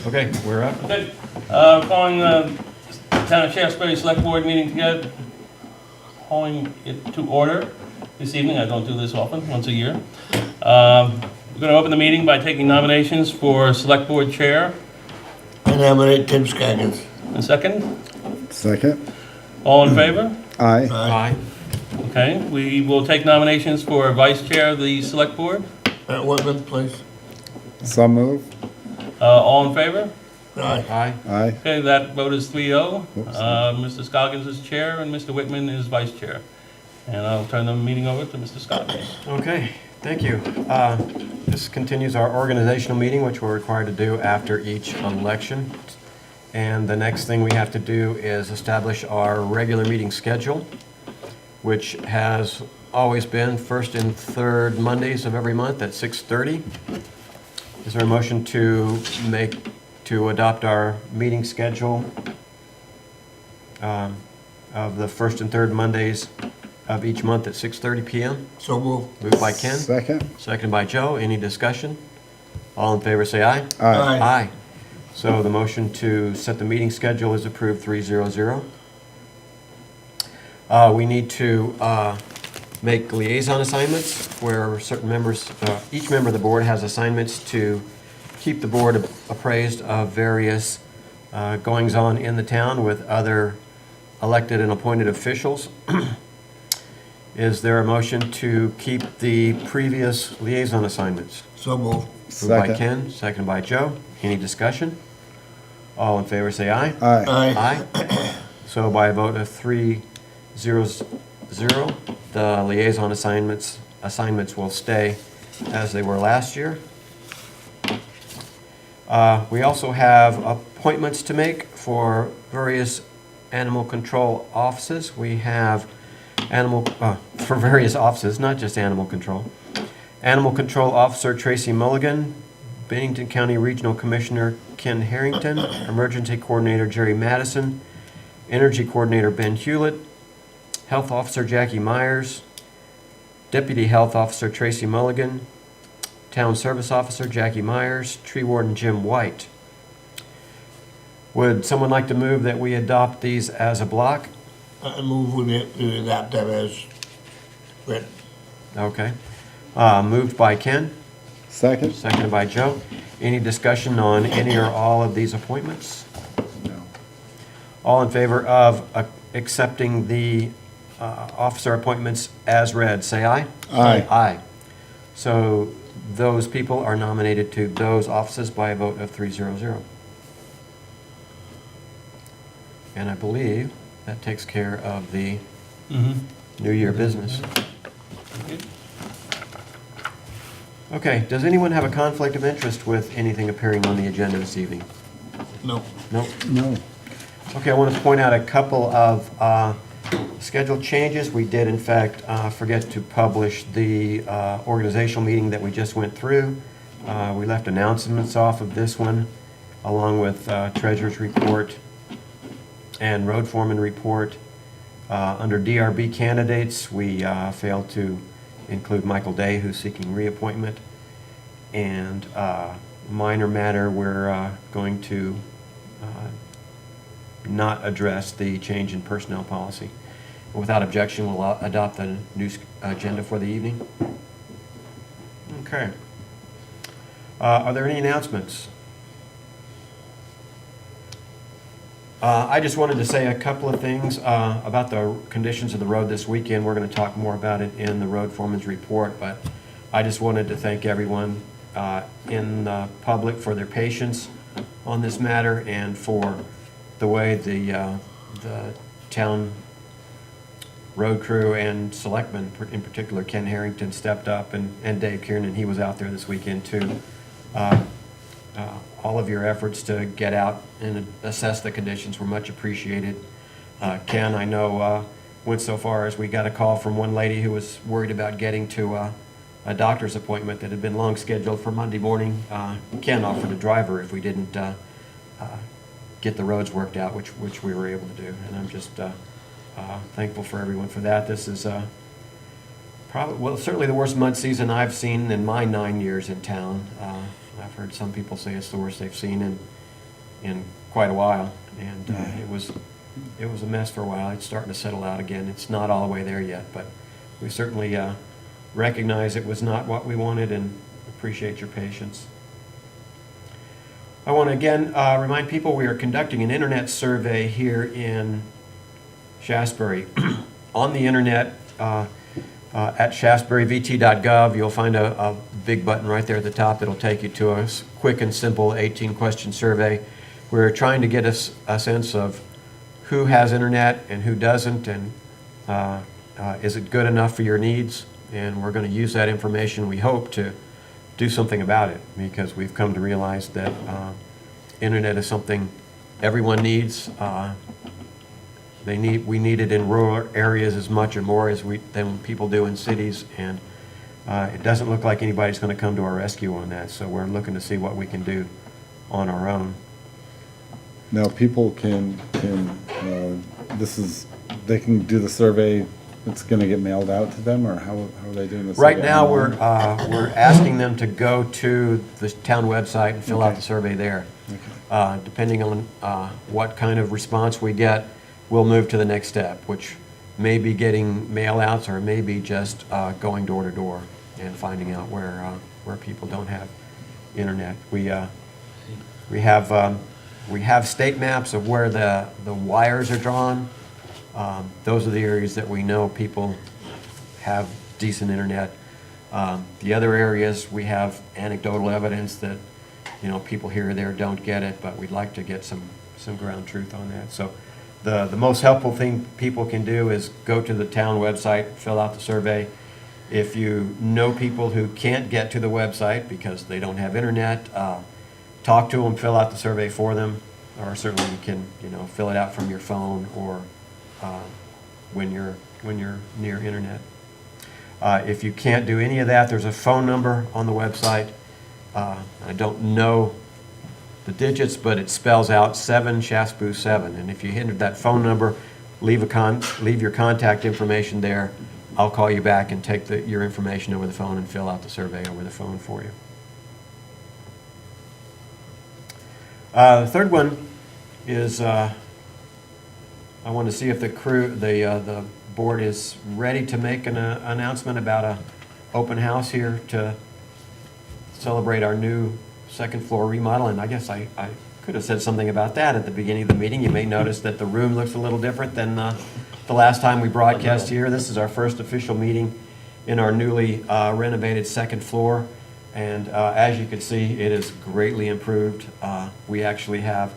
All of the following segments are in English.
Okay, we're up. Okay, calling the Town of Shaftsbury Select Board meeting together, calling it to order this evening. I don't do this often, once a year. We're going to open the meeting by taking nominations for Select Board Chair. I nominate Tim Scoggins. A second. Second. All in favor? Aye. Aye. Okay, we will take nominations for Vice Chair of the Select Board. Whitman, please. So move. All in favor? Aye. Aye. Aye. Okay, that vote is 3-0. Whoops. Mr. Scoggins is Chair and Mr. Whitman is Vice Chair. And I'll turn the meeting over to Mr. Scoggins. Okay, thank you. This continues our organizational meeting, which we're required to do after each election. And the next thing we have to do is establish our regular meeting schedule, which has always been first and third Mondays of every month at 6:30. Is there a motion to adopt our meeting schedule of the first and third Mondays of each month at 6:30 p.m.? So move. Moved by Ken, Second. seconded by Joe. Any discussion? All in favor, say aye. Aye. Aye. So the motion to set the meeting schedule is approved 3-0-0. We need to make liaison assignments where certain members, each member of the board has assignments to keep the board appraised of various goings-on in the town with other elected and appointed officials. Is there a motion to keep the previous liaison assignments? So move. Moved by Second. Ken, seconded by Joe. Any discussion? All in favor, say aye. Aye. Aye. So by a vote of 3-0-0, the liaison assignments will stay as they were last year. We also have appointments to make for various animal control offices. We have for various offices, not just animal control. Animal Control Officer Tracy Mulligan, Bennington County Regional Commissioner Ken Harrington, Emergency Coordinator Jerry Madison, Energy Coordinator Ben Hewlett, Health Officer Jackie Myers, Deputy Health Officer Tracy Mulligan, Town Service Officer Jackie Myers, Tree Warden Jim White. Would someone like to move that we adopt these as a block? I move we adopt them as written. Okay. Moved by Ken, Second. seconded by Joe. Any discussion on any or all of these appointments? No. All in favor of accepting the officer appointments as read, say aye. Aye. Aye. So those people are nominated to those offices by a vote of 3-0-0. And I believe that takes care of the New Year business. Okay, does anyone have a conflict of interest with anything appearing on the agenda this evening? No. Nope. No. Okay, I want to point out a couple of schedule changes. We did, in fact, forget to publish the organizational meeting that we just went through. We left announcements off of this one, along with treasurer's report and road foreman report. Under DRB candidates, we failed to include Michael Day, who's seeking reappointment. And minor matter, we're going to not address the change in personnel policy. Without objection, we'll adopt the new agenda for the evening. Okay. Are there any announcements? I just wanted to say a couple of things about the conditions of the road this weekend. We're going to talk more about it in the road foreman's report, but I just wanted to thank everyone in the public for their patience on this matter and for the way the town road crew and selectmen, in particular Ken Harrington, stepped up, and Dave Kiernan, he was out there this weekend too. All of your efforts to get out and assess the conditions were much appreciated. Ken, I know, went so far as we got a call from one lady who was worried about getting to a doctor's appointment that had been long scheduled for Monday morning. Ken offered to drive her if we didn't get the roads worked out, which we were able to do. And I'm just thankful for everyone for that. This is certainly the worst mud season I've seen in my 9 years in town. I've heard some people say it's the worst they've seen, and in quite a while, and it was a mess for a while. It's starting to settle out again. It's not all the way there yet, but we certainly recognize it was not what we wanted and appreciate your patience. I want to again remind people we are conducting an internet survey here in Shaftsbury. On the internet, at shaftsburyvt.gov, you'll find a big button right there at the top that'll take you to a quick and simple 18-question survey. We're trying to get a sense of who has internet and who doesn't, and is it good enough for your needs? And we're going to use that information, we hope, to do something about it, because we've come to realize that internet is something everyone needs. We need it in rural areas as much or more than people do in cities, and it doesn't look like anybody's going to come to our rescue on that. So we're looking to see what we can do on our own. Now, people can they can do the survey, it's gonna get mailed out to them, or how are they doing this? Right now, we're asking them to go to the town website and fill out Okay. the survey there. Okay. Depending on what kind of response we get, we'll move to the next step, which may be getting mail outs, or may be just going door to door and finding out where people don't have internet. We have state maps of where the wires are drawn. Those are the areas that we know people have decent internet. The other areas, we have anecdotal evidence that, people here or there don't get it, but we'd like to get some ground truth on that. So the most helpful thing people can do is go to the town website, fill out the survey. If you know people who can't get to the website because they don't have internet, talk to them, fill out the survey for them, or certainly you can, fill it out from your phone or when you're near internet. If you can't do any of that, there's a phone number on the website. I don't know the digits, but it spells out 7 Shaftsbury 7. And if you enter that phone number, leave your contact information there. I'll call you back and take your information over the phone and fill out the survey over the phone for you. The third one is I want to see if the board is ready to make an announcement about an open house here to celebrate our new second floor remodel. And I guess I could have said something about that at the beginning of the meeting. You may notice that the room looks a little different than the last time we broadcast here. This is our first official meeting in our newly renovated second floor. And as you can see, it is greatly improved. We actually have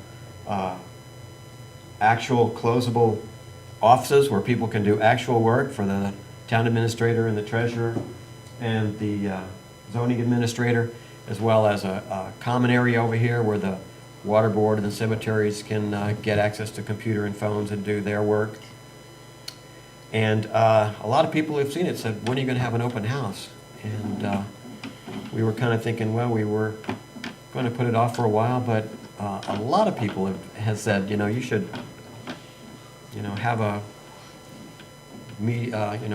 actual closable offices where people can do actual work for the town administrator and the treasurer and the zoning administrator, as well as a common area over here where the water board and the cemeteries can get access to computer and phones and do their work. And a lot of people who've seen it said, when are you going to have an open house? And we were kind of thinking, well, we were going to put it off for a while, but a lot of people have said, you should, have a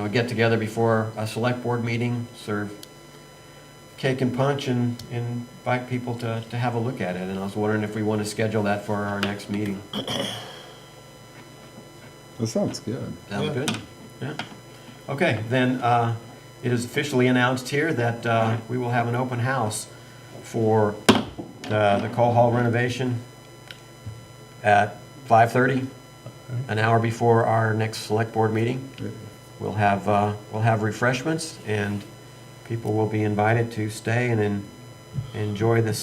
get-together before a select board meeting, serve cake and punch, and invite people to have a look at it. And I was wondering if we want to schedule that for our next meeting. That sounds good. Sound good? Yeah. Okay, then it is officially announced here that we will have an open house for the Cole Hall renovation at 5:30, an hour before our next select board meeting. We'll have refreshments, and people will be invited to stay and enjoy the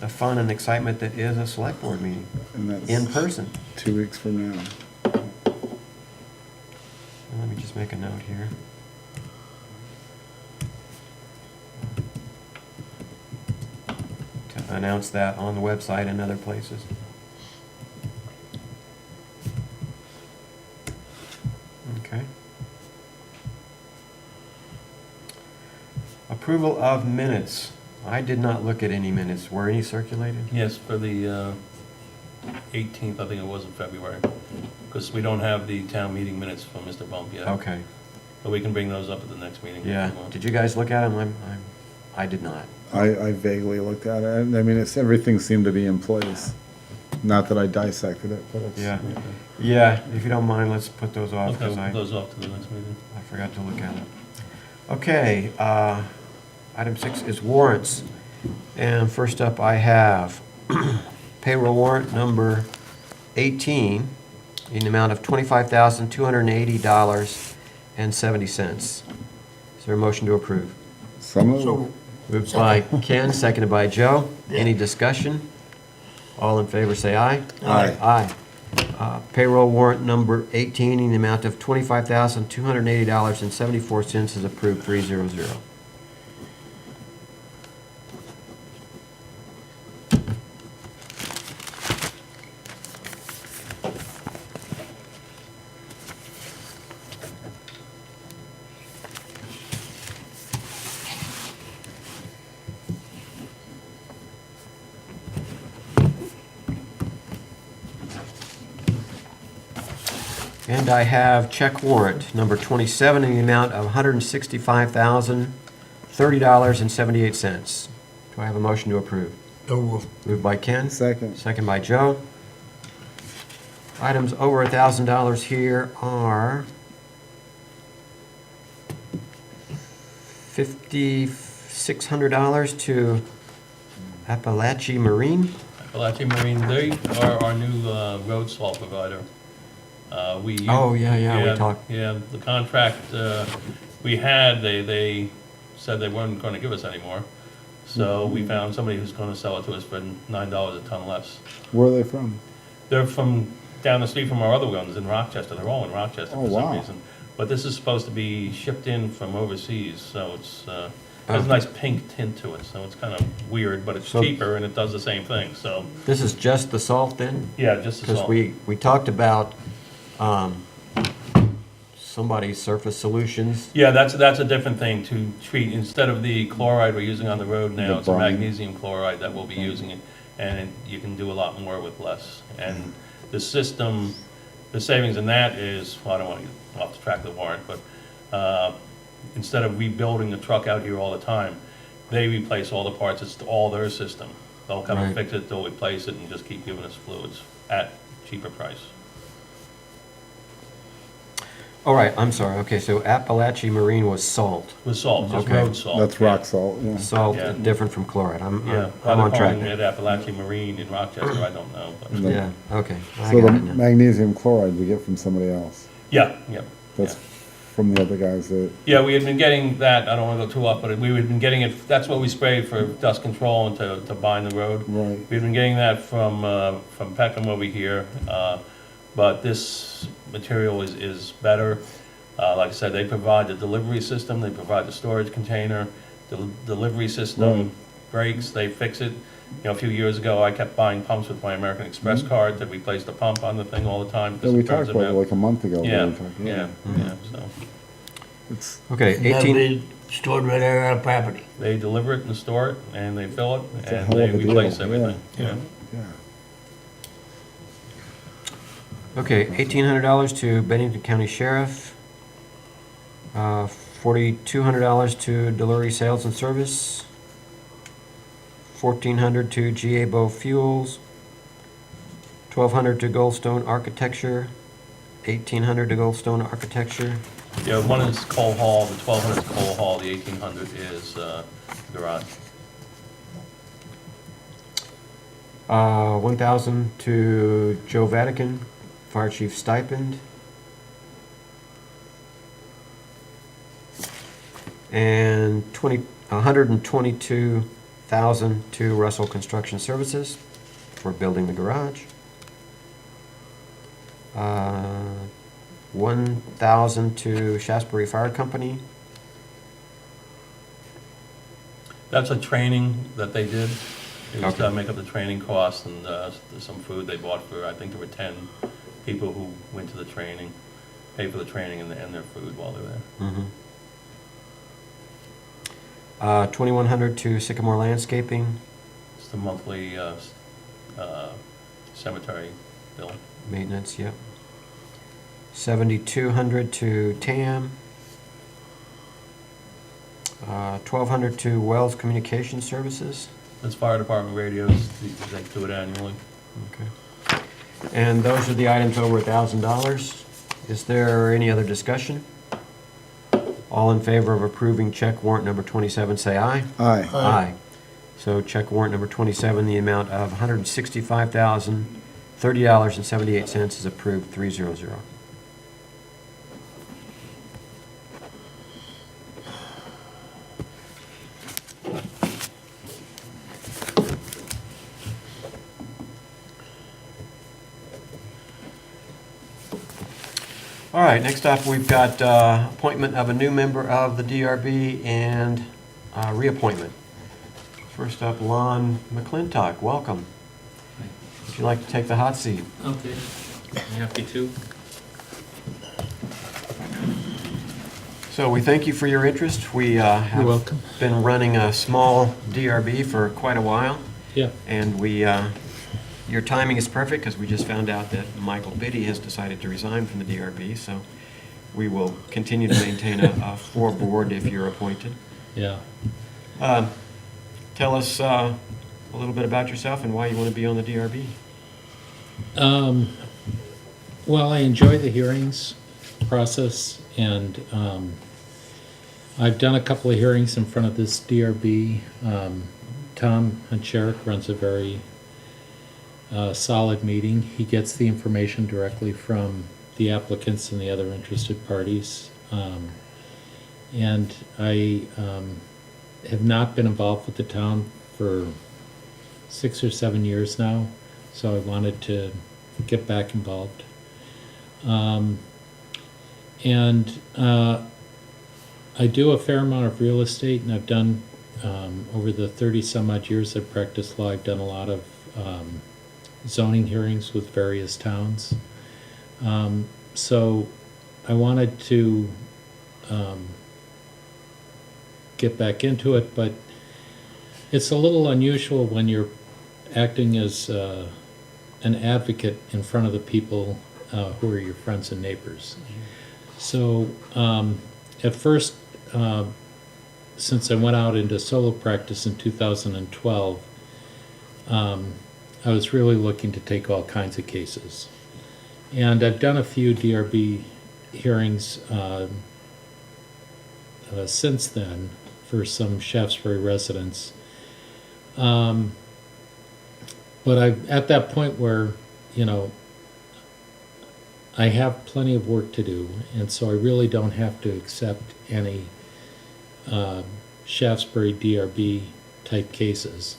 fun and excitement that is a select board meeting And that's in person. 2 weeks from now. Let me just make a note here. To announce that on the website and other places. Okay. Approval of minutes. I did not look at any minutes. Were any circulated? Yes, for the 18th, I think it was, in February, because we don't have the town meeting minutes from Mr. Bump yet. Okay. But we can bring those up at the next meeting. if Yeah. you want. Did you guys look at them? I did not. I vaguely looked at it, and I mean, everything seemed to be in place. Not that I dissected it, but it's. Yeah. Yeah, if you don't mind, let's put those off, Okay, because we'll I put those off to the next meeting. forgot to look at it. Okay, item 6 is warrants. And first up, I have payroll warrant number 18 in the amount of $25,280.70. Is there a motion to approve? Some of So, Moved by Ken, seconded by Joe. Any discussion? All in favor, say aye. Aye. Aye. Payroll warrant number 18 in the amount of $25,280.74 is approved, 300. And I have check warrant number 27 in the amount of $165,030.78. Do I have a motion to approve? so moved. Moved by Ken, Second. second by Joe. Items over $1,000 here are $5,600 to Appalachia Marine. Appalachian Marine, they are our new road salt provider. Oh, yeah, we talked. Yeah, the contract we had, they said they weren't going to give us anymore. So we found somebody who's going to sell it to us for $9 a ton less. Where are they from? They're from down the street from our other ones in Rochester. They're all in Rochester Oh, for some wow. reason. But this is supposed to be shipped in from overseas, so it's has a nice pink tint to it. So it's kind of weird, but it's So- cheaper and it does the same thing. So This is just the salt then? yeah, just the Because salt. we talked about somebody's Surface Solutions. Yeah, that's a different thing to treat. Instead of the chloride we're using on the road The now, it's a brine. magnesium chloride that we'll be using it, and you can do a lot more with less. And the system, the savings in that is, well, I don't want to get off the track of the warrant, but instead of rebuilding the truck out here all the time, they replace all the parts. It's all their system. They'll come and Right. fix it, they'll replace it, and just keep giving us fluids at cheaper price. All right, I'm sorry. Okay, so Appalachia Marine was salt. With salt, just Okay. road salt. That's yeah. rock salt, yeah. Salt, Yeah. different from chloride. I'm Yeah, I'm on track. calling it Appalachian Marine in Rochester, I don't know, but, No. Yeah, okay. I So the got it now. magnesium chloride we get from somebody else. yeah. That's from the other guys that, Yeah, we had been getting that, I don't wanna go too off, but we had been getting it, that's what we sprayed for dust control and to bind the road. right. We've been getting that from Peckham over here, but this material is better. Like I said, they provide the delivery system, they provide the storage container, the delivery Right. system breaks, they fix it. You know, a few years ago, I kept buying pumps with my American Express card to replace the pump on the thing all the time. Yeah, because we it burns talked about them it out. like a month ago. we Yeah, were talking, yeah, so. It's, Okay, That'll 18, be stored right there on our property. They deliver it and store it, and they fill it, It's a and hell they of a deal, replace yeah. everything, yeah. yeah. okay, $1,800 to Bennington County Sheriff. $4,200 to Delury Sales and Service. $1,400 to GA Bow Fuels. $1,200 to Goldstone Architecture. $1,800 to Goldstone Architecture. Yeah, one is Cole Hall, the 1,200 is Cole Hall, the 1,800 is garage. 1,000 to Joe Vatican, Fire Chief stipend. And 122,000 to Russell Construction Services for building the garage. 1,000 to Shaftsbury Fire Company. That's a training that they did, it was to Okay. make up the training costs, and there's some food they bought for, I think there were 10 people who went to the training, paid for the training and their food while they were there. Mm-hmm. 2,100 to Sycamore Landscaping, It's the monthly cemetery bill. maintenance, yep. 7,200 to TAM. $1,200 to Wells Communication Services. That's fire department radios, they do it annually. Okay. And those are the items over $1,000. Is there any other discussion? All in favor of approving check warrant number 27, say aye. Aye. Aye. So check warrant number 27, the amount of $165,030.78 is approved, 300. All right, next up, we've got appointment of a new member of the DRB and reappointment. First up, Lon McClintock, welcome. Would you like to take the hot seat? Okay, happy to. So we thank you for your interest. We have welcome. been running a small DRB for quite a while, Yeah, and your timing is perfect because we just found out that Michael Biddy has decided to resign from the DRB, so we will continue to maintain a full board if you're appointed. yeah. Tell us a little bit about yourself and why you want to be on the DRB. Well, I enjoy the hearings process, and I've done a couple of hearings in front of this DRB. Tom Hancherik runs a very solid meeting. He gets the information directly from the applicants and the other interested parties. And I have not been involved with the town for 6 or 7 years now, so I wanted to get back involved. I do a fair amount of real estate, and I've done, over the 30 some odd years I've practiced law, I've done a lot of zoning hearings with various towns. So I wanted to get back into it, but it's a little unusual when you're acting as an advocate in front of the people who are your friends and neighbors. So at first, since I went out into solo practice in 2012, I was really looking to take all kinds of cases. And I've done a few DRB hearings since then for some Shaftsbury residents. But I'm at that point where, you know, I have plenty of work to do, and so I really don't have to accept any Shaftsbury DRB type cases.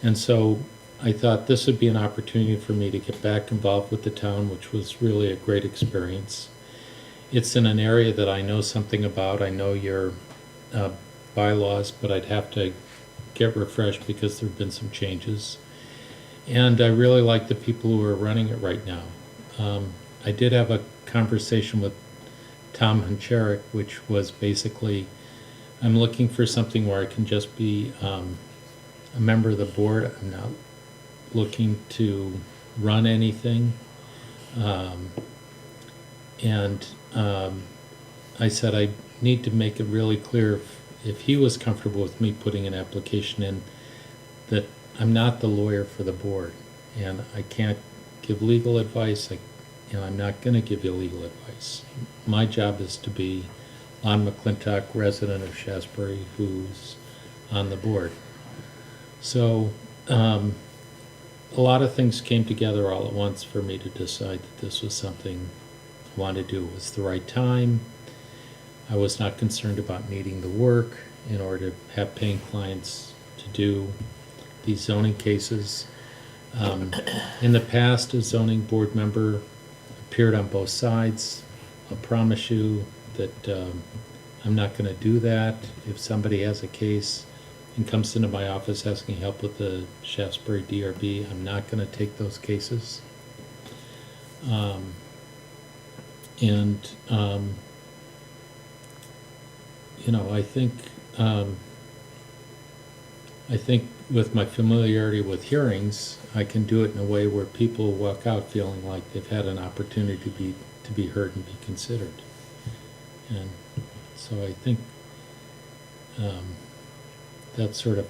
And so I thought this would be an opportunity for me to get back involved with the town, which was really a great experience. It's in an area that I know something about. I know your bylaws, but I'd have to get refreshed because there have been some changes. And I really like the people who are running it right now. I did have a conversation with Tom Hancherik, which was basically, I'm looking for something where I can just be a member of the board. I'm not looking to run anything. I said I need to make it really clear if he was comfortable with me putting an application in that I'm not the lawyer for the board, and I can't give legal advice, and I'm not going to give you legal advice. My job is to be Lon McClintock, resident of Shaftsbury, who's on the board. So a lot of things came together all at once for me to decide that this was something I wanted to do. It was the right time. I was not concerned about needing the work in order to have paying clients to do these zoning cases. In the past, a zoning board member appeared on both sides. I'll promise you that I'm not going to do that. If somebody has a case and comes into my office asking help with the Shaftsbury DRB, I'm not going to take those cases. You know, I think with my familiarity with hearings, I can do it in a way where people walk out feeling like they've had an opportunity to be heard and be considered. And so I that's sort of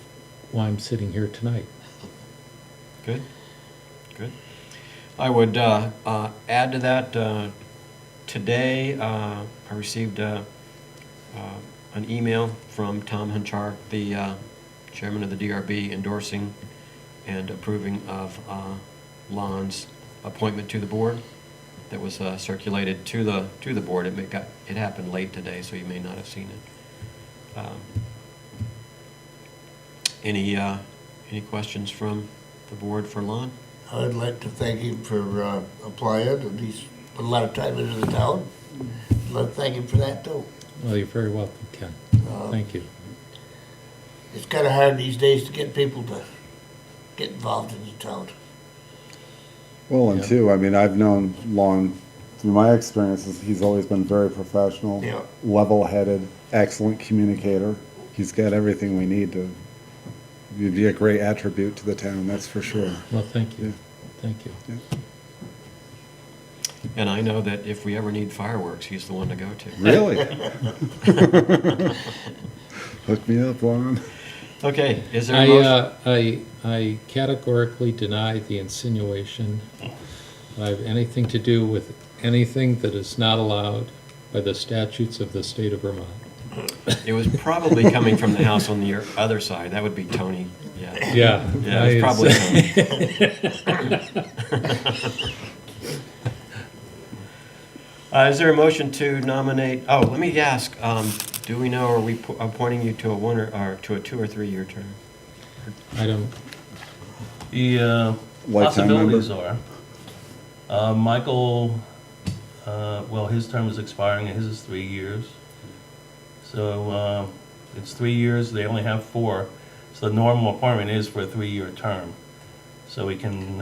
why I'm sitting here tonight. Good, good. I would add to that, today I received an email from Tom Hunchar, the chairman of the DRB, endorsing and approving of Lon's appointment to the board. That was circulated to the board. It happened late today, so you may not have seen it. Any questions from the board for Lon? I'd like to thank him for applying, and he's put a lot of time into the town. I'd like to thank him for that too. Well, you're very welcome, Ken. Thank you. It's kind of hard these days to get people to get involved in the town. Well, and Yeah. two, I mean, I've known Lon, through my experiences, he's always been very professional, Yeah. level-headed, excellent communicator. He's got everything we need to, he'd be a great attribute to the town, that's for sure. Well, thank you. Yeah. Thank you. And I know that if we ever need fireworks, he's the one to go to. Really? Hook me up, Lon. Okay, is there a motion? I categorically deny the insinuation that I have anything to do with anything that is not allowed by the statutes of the state of Vermont. It was probably coming from the house on the other side. That would be Tony. Yeah. Yeah. Yeah, it was probably Tony. Is there a motion to nominate, let me ask, do we know, are we appointing you to a or to a 2 or 3 year term? I don't, The Lifetime possibilities member? are, Michael, well, his term is expiring, and his is 3 years. So it's 3 years, they only have 4. So the normal appointment is for a 3-year term. So we can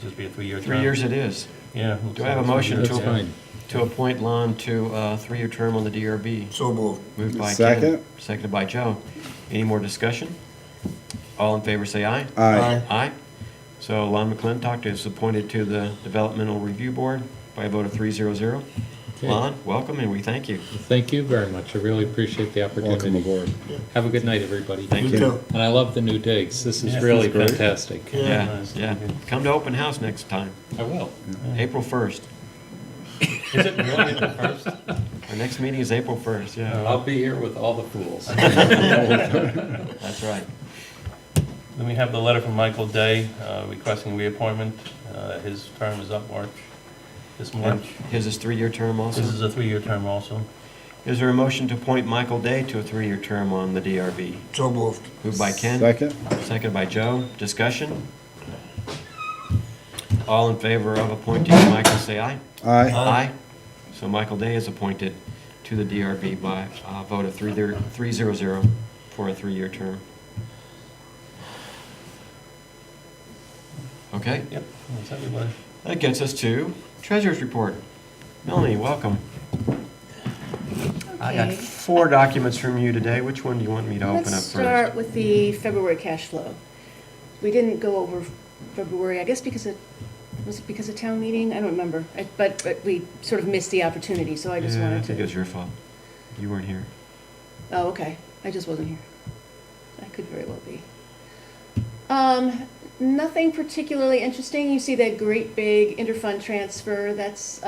just be a 3-year term. 3 years it is. Yeah. Do I have a motion that's fine. to appoint Lon to a 3-year term on the DRB? So moved. Moved by Ken. Second. Seconded by Joe. Any more discussion? All in favor say aye. Aye. Aye. So Lon McClintock is appointed to the Developmental Review Board by a vote of 3-0-0. Okay. Lon, welcome, and we thank you. Thank you very much. I really appreciate the Welcome opportunity. aboard. Have a good night, everybody. Thank You you. too. And I love the new digs. This is Yeah, really this is great. fantastic. Yeah, nice. yeah. Come to open house next time, I will. April 1st. Is it really the first? Our next meeting is April 1st, yeah. I'll be here with all the fools. That's right. Then we have the letter from Michael Day requesting reappointment. His term is up this March. His is 3-year term also. This is a 3-year term also. Is there a motion to appoint Michael Day to a 3-year term on the DRB? So moved. Moved by Ken. Second? Seconded by Joe. Discussion? All in favor of appointing Michael, say aye. Aye. Aye. So Michael Day is appointed to the DRB by a vote of 3-0-0 for a 3-year term. Okay, Yep, that's everybody. that gets us to Treasurer's Report. Melanie, welcome. I got Okay. 4 documents from you today. Which one do you want me to open up Let's first? start with the February cash flow. We didn't go over February, I guess was it because of town meeting? I don't remember. But we sort of missed the opportunity, so I just Yeah, I wanted think it was to. your fault. You weren't here. Oh, okay. I just wasn't here. I could very well be. Nothing particularly interesting. You see that great big interfund transfer. That's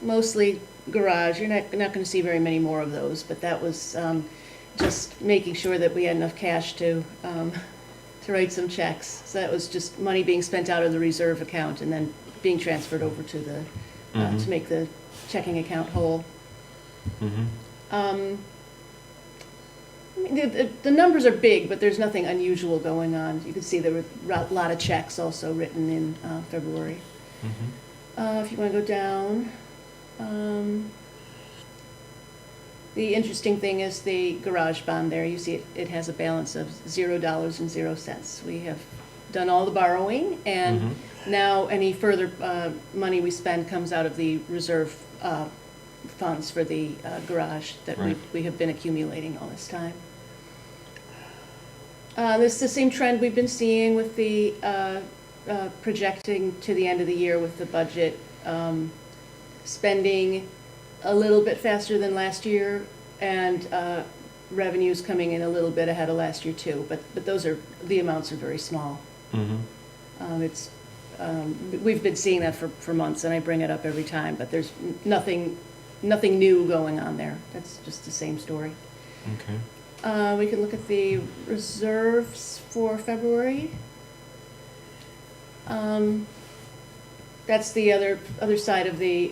mostly garage. You're not going to see very many more of those, but that was just making sure that we had enough cash to write some checks. So that was just money being spent out of the reserve account and then being transferred over to the to make the checking account whole. Mm-hmm. I mean, the numbers are big, but there's nothing unusual going on. You can see there were a lot of checks also written in February. Mm-hmm. If you want to go down, the interesting thing is the garage bond there. You see it has a balance of $0.00. We have done all the borrowing, and now any further money we spend comes out of the reserve funds for the garage that Right. we have been accumulating all this time. This is the same trend we've been seeing with the projecting to the end of the year with the budget, spending a little bit faster than last year and revenues coming in a little bit ahead of last year too, but the amounts are very small. It's, we've been seeing that for months, and I bring it up every time, but there's nothing new going on there. That's just the same story. Okay. We can look at the reserves for February. That's the other side of the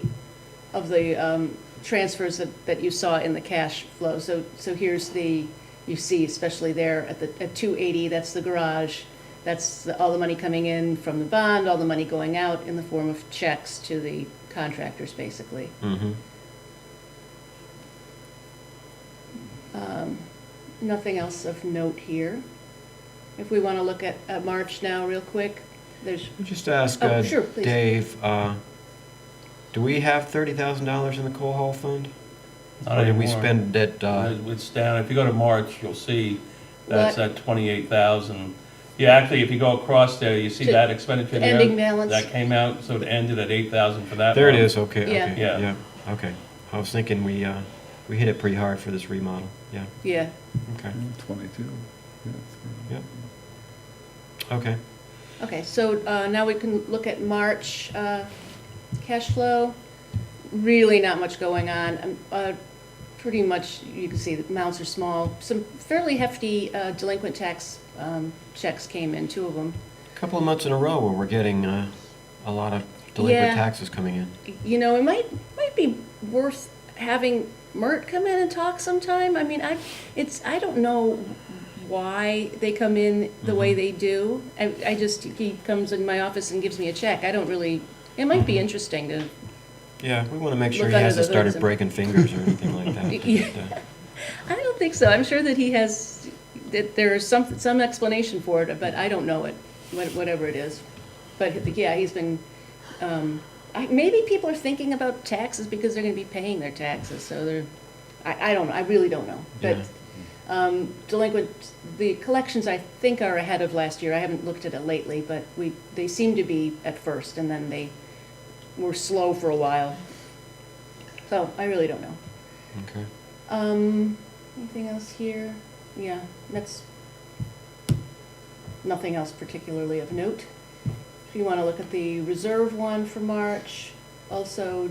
transfers that you saw in the cash flow. So here's you see especially there at 280, that's the garage. That's all the money coming in from the bond, all the money going out in the form of checks to the contractors, basically. Nothing else of note here. If we want to look at March now real quick, there's, Just ask Oh, sure, please. Dave, do we have $30,000 in the coal hall fund? Not Or did we anymore. spend it, It's down, if you go to March, you'll see that's What? at 28,000. Yeah, actually, if you go across there, you see To that expenditure there? ending balance. That came out, so it ended at 8,000 for that there it month. is, okay, Yeah. okay, Yeah. yeah, okay. I was thinking we hit it pretty hard for this remodel, yeah, yeah. okay, 22. Yeah. okay. Okay, so now we can look at March cash flow. Really not much going on. Pretty much, you can see the amounts are small. Some fairly hefty delinquent tax checks came in, 2 of them. A couple of months in a row where we're getting a lot of delinquent Yeah. taxes coming in. You know, it might be worth having Mert come in and talk sometime. I mean, I don't know why they come in the way they do. He comes in my office and gives me a check. I don't really, it might be interesting to, Yeah, we want to make sure Look he under hasn't the hood started some- breaking fingers or anything like that. Yeah. I don't think so. I'm sure that he has, that there's some explanation for it, but I don't know it, whatever it is. But yeah, he's been, maybe people are thinking about taxes because they're gonna be paying their taxes, so they're, I don't know, I really don't know. But delinquent, the collections I think are ahead of last year. I haven't looked at it lately, but they seem to be at first, and then they were slow for a while. So I really don't know. Okay. Anything else here? Yeah, that's nothing else particularly of note. If you want to look at the reserve one for March, also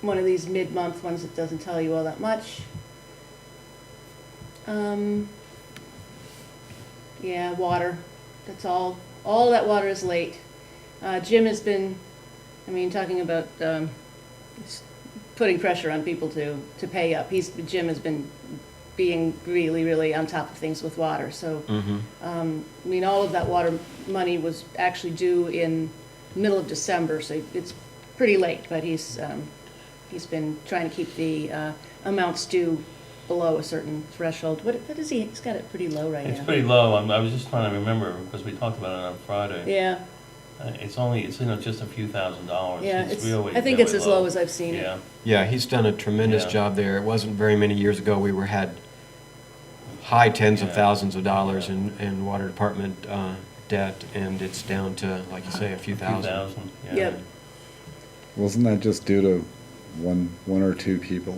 one of these mid-month ones that doesn't tell you all that much. Yeah, water, that's all that water is late. Jim has been, I mean, talking about putting pressure on people to pay up. Jim has been being really, really on top of things with water, so, I mean, all of that water money was actually due in middle of December, so it's pretty late, but he's been trying to keep the amounts due below a certain threshold. What is he, he's got it pretty low right now. It's pretty low. I was just trying to remember, because we talked about it on Friday. Yeah, It's just a few $1,000s. yeah, It's really, I think it's really as low as I've seen it. Yeah, Yeah, he's done a tremendous Yeah. job there. It wasn't very many years ago, we had high tens of Yeah. thousands of dollars Yeah. in water department debt, and it's down to, like you say, a few a few thousand. thousand, yeah. Yep. Wasn't that just due to one or two people?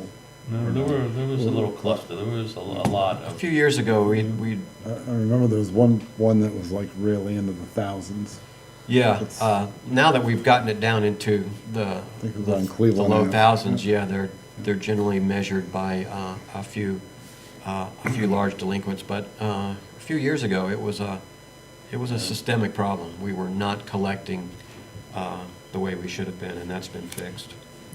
No, there was a little cluster. There was a lot A of, few years ago, we I remember there was one that was like really into the thousands. yeah, It's- now that we've gotten it down into the think it was the- on Cleveland the low Ave. thousands, yeah, they're generally measured by a few large delinquents, but a few years ago, it was a systemic problem. We were not collecting the way we should have been, and that's been fixed.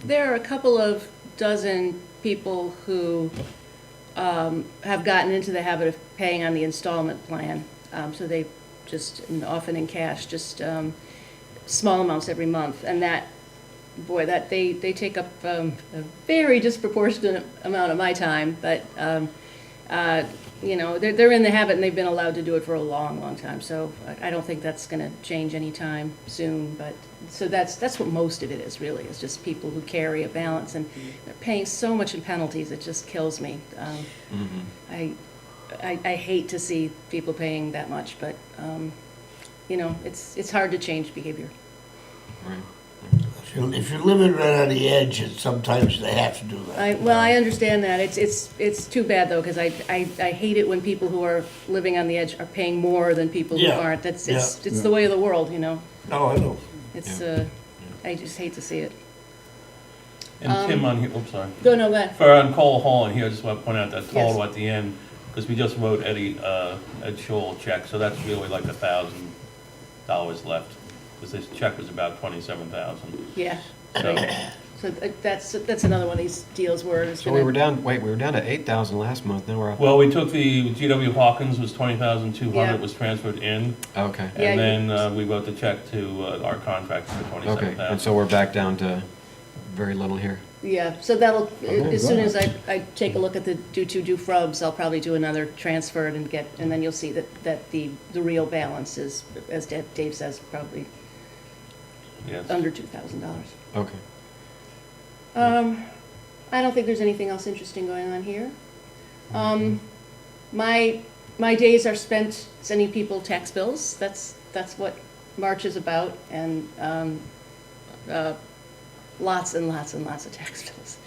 There are a couple of dozen people who have gotten into the habit of paying on the installment plan. So they just, and often in cash, just small amounts every month. And that, boy, that they take up a very disproportionate amount of my time. But, you know, they're in the habit, and they've been allowed to do it for a long, long time. So I don't think that's going to change anytime soon. But so that's what most of it is, really. It's just people who carry a balance, and they're paying so much in penalties. It just kills me. I hate to see people paying that much, but you know, it's hard to change behavior. Right. If you're living right on the edge, sometimes they have to do that. Well, I understand that. It's too bad though, because I hate it when people who are living on the edge are paying more than people who Yeah, aren't. It's yeah. the way of the world, you know? Oh, I know. It's, Yeah. I just hate to see it. And Tim on here, oops, sorry. Go, no, go ahead. For on Cole Hall in here, I just want to point out that Yes. total at the end, because we just wrote Ed Scholl a check, so that's really like $1,000 left. Because this check was about 27,000. Yeah. So, So that's another one of these deals where it's So we were down to 8,000 last month, now we're up. well, we took the GW Hawkins was 20,200 Yeah. was transferred in, Okay, Yeah, and then we wrote the check to our contractor for okay, 27,000. and so we're back down to very little here. Yeah, so that'll, Oh, as soon as right. I take a look at the do frubs, I'll probably do another transfer and then you'll see that the real balance is, as Dave says, probably Yes. under $2,000. Okay. I don't think there's anything else interesting going on here. My days are spent sending people tax bills. That's what March is about, and lots and lots and lots of tax bills.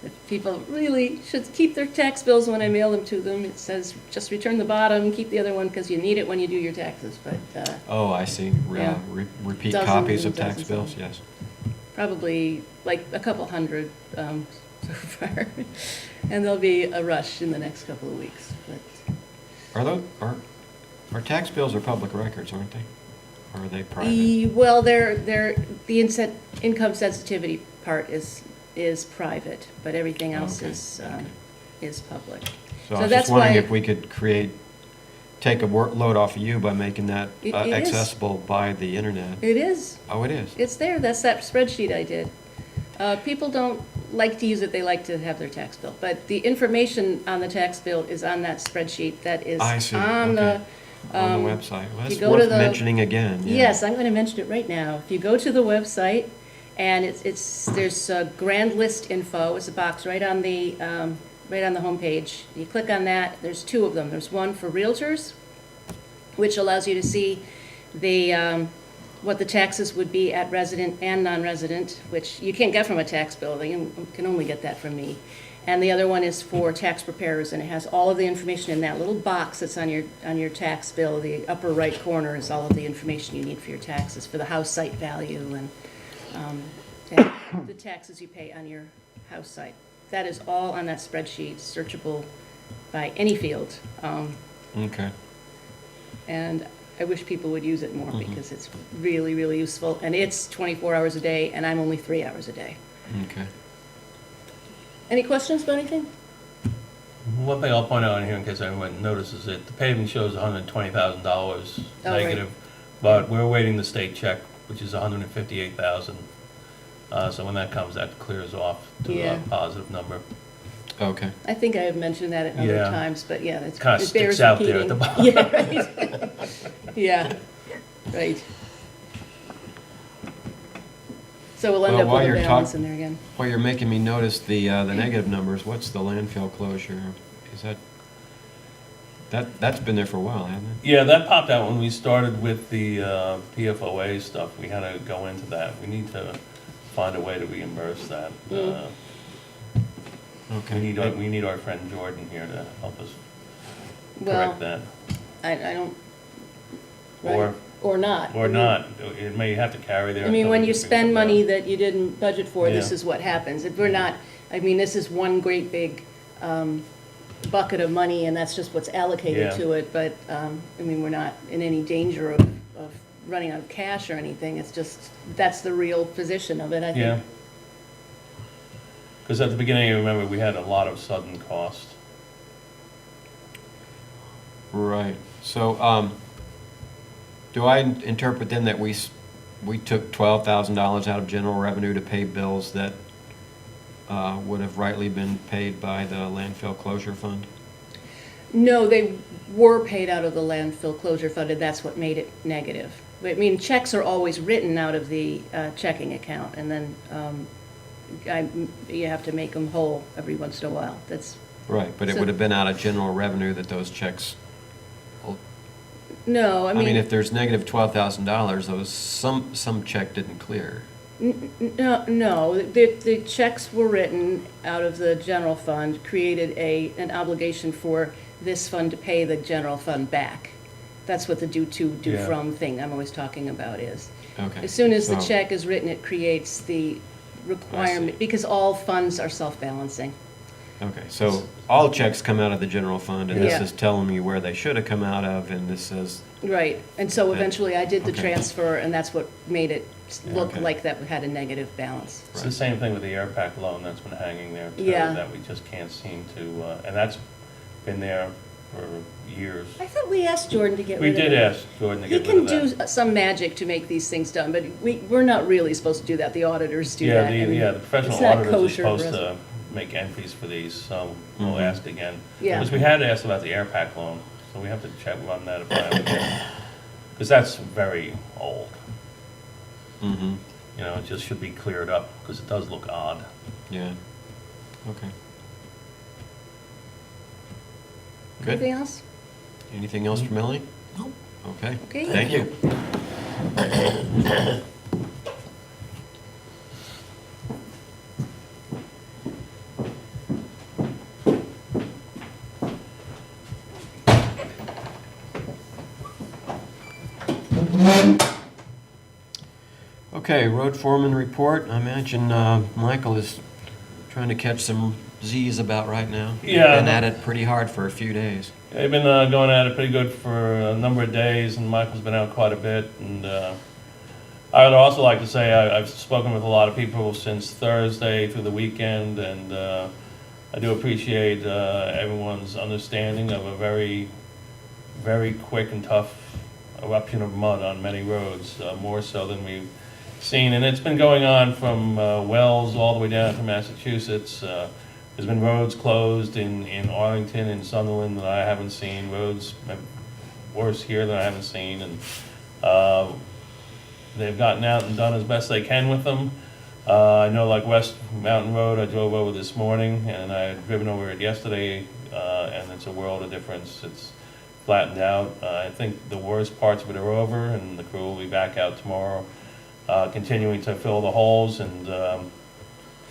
If people really should keep their tax bills when I mail them to them. It says just return the bottom, keep the other one because you need it when you do your taxes. But Oh, I see. Yeah. Repeat Dozens copies and of tax dozens bills, of yes. probably like a couple hundred so far, and there'll be a rush in the next couple of weeks. But Our tax bills are public records, aren't they? Or are they private? Well, the income sensitivity part is private, but everything else Okay, is public. So I so was that's just wondering why- if we could take a workload off of you by making that It is. accessible by the internet. It is. Oh, it is? It's there. That's that spreadsheet I did. People don't like to use it. They like to have their tax bill. But the information on the tax bill is on that spreadsheet that is I see, on okay. the On the website. Well, you that's go to worth the- mentioning again, yeah. Yes, I'm going to mention it right now. If you go to the website, and there's a grand list info. It's a box right on the homepage. You click on that. There's two of them. There's one for realtors, which allows you to see the what the taxes would be at resident and non-resident, which you can't get from a tax bill. You can only get that from me. And the other one is for tax preparers, and it has all of the information in that little box that's on your tax bill. The upper right corner is all of the information you need for your taxes, for the house site value and the taxes you pay on your house site. That is all on that spreadsheet, searchable by any field. Okay. And I wish people would use it more because it's really, really useful. And it's 24 hours a day, and I'm only 3 hours a day. Okay. Any questions about anything? One thing I'll point out in here in case anyone notices it, the paving shows $120,000 Oh, right. negative, but we're awaiting the state check, which is $158,000. So when that comes, that clears off to Yeah. a positive number. Okay. I think I have mentioned that at other Yeah. times, but yeah, it's, Kinda it bears sticks out there at repeating. the bottom. Yeah, right. Yeah, right. So we'll end Well, up while with a you're balance talk- in there again. Well, you're making me notice the negative numbers. What's the landfill closure? Is that's been there for a while, hasn't it? Yeah, that popped out when we started with the PFOA stuff. We had to go into that. We need to find a way to reimburse that. Okay. We need our friend Jordan here to help us Well, correct that. I don't, Or, right, or not. or not. It may have to carry there. I mean, until when we you can figure spend something money out. that you didn't budget for, this Yeah. is what happens. If we're not, I mean, this is one great big bucket of money, and that's just what's allocated Yeah. to it, but, I mean, we're not in any danger of running out of cash or anything. It's just, that's the real position of it, I Yeah. think. Because at the beginning, I remember we had a lot of sudden cost. Right. So, do I interpret then that we took $12,000 out of general revenue to pay bills that would have rightly been paid by the landfill closure fund? No, they were paid out of the landfill closure fund, and that's what made it negative. I mean, checks are always written out of the checking account, and then you have to make them whole every once in a while. That's, Right, but it So- would have been out of general revenue that those checks. no, I I mean, mean, if there's negative $12,000, some check didn't clear. No, the checks were written out of the general fund, created an obligation for this fund to pay the general fund back. That's what the due to, due Yeah. from thing I'm always talking about is. Okay. As soon as the So- check is written, it creates the requirement, because all funds are self-balancing. Okay, so all checks come out of the general fund, and this Yeah. is telling me where they should have come out of, and this says, Right, and so eventually I did the Okay. transfer, and that's what made it look Okay. like that we had a negative balance. It's the same thing with the air pack loan that's been hanging there too, Yeah. that we just can't seem to, and that's been there for years. I thought we asked Jordan to get We rid of it. did ask Jordan to He get rid of can that. do some magic to make these things done, but we're not really supposed to do that. The auditors do Yeah, that. and the professional it's not auditors are kosher for supposed us. to make entries for these, so we'll Mhm. ask again. Yeah. Because we had asked about the air pack loan, so we have to check on that again. Because that's very old, mm-hmm, you know, it just should be cleared up, because it does look odd. yeah, okay. Good. Anything else? Anything else from Melanie? Nope. Okay. Okay. Thank you. Okay, road foreman report. I imagine Michael is trying to catch some Z's about right now. Yeah. Been at it pretty hard for a few days. They've been going at it pretty good for a number of days, and Michael's been out quite a bit. And I would also like to say I've spoken with a lot of people since Thursday through the weekend, and I do appreciate everyone's understanding of a very, very quick and tough eruption of mud on many roads, more so than we've seen. And it's been going on from Wells all the way down to Massachusetts. There's been roads closed in Arlington and Sunderland that I haven't seen, roads worse here that I haven't seen, and they've gotten out and done as best they can with them. I know like West Mountain Road, I drove over this morning, and I had driven over it yesterday, and it's a world of difference. It's flattened out. I think the worst parts of it are over, and the crew will be back out tomorrow, continuing to fill the holes and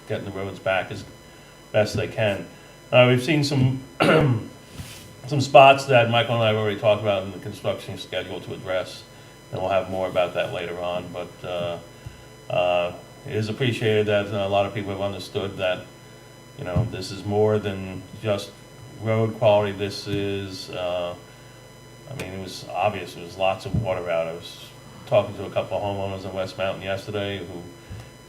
getting the roads back as best they can. We've seen some some spots that Michael and I have already talked about in the construction schedule to address, and we'll have more about that later on. But it is appreciated that a lot of people have understood that, you know, this is more than just road quality. This is, I mean, it was obvious. There was lots of water out. I was talking to a couple of homeowners in West Mountain yesterday who,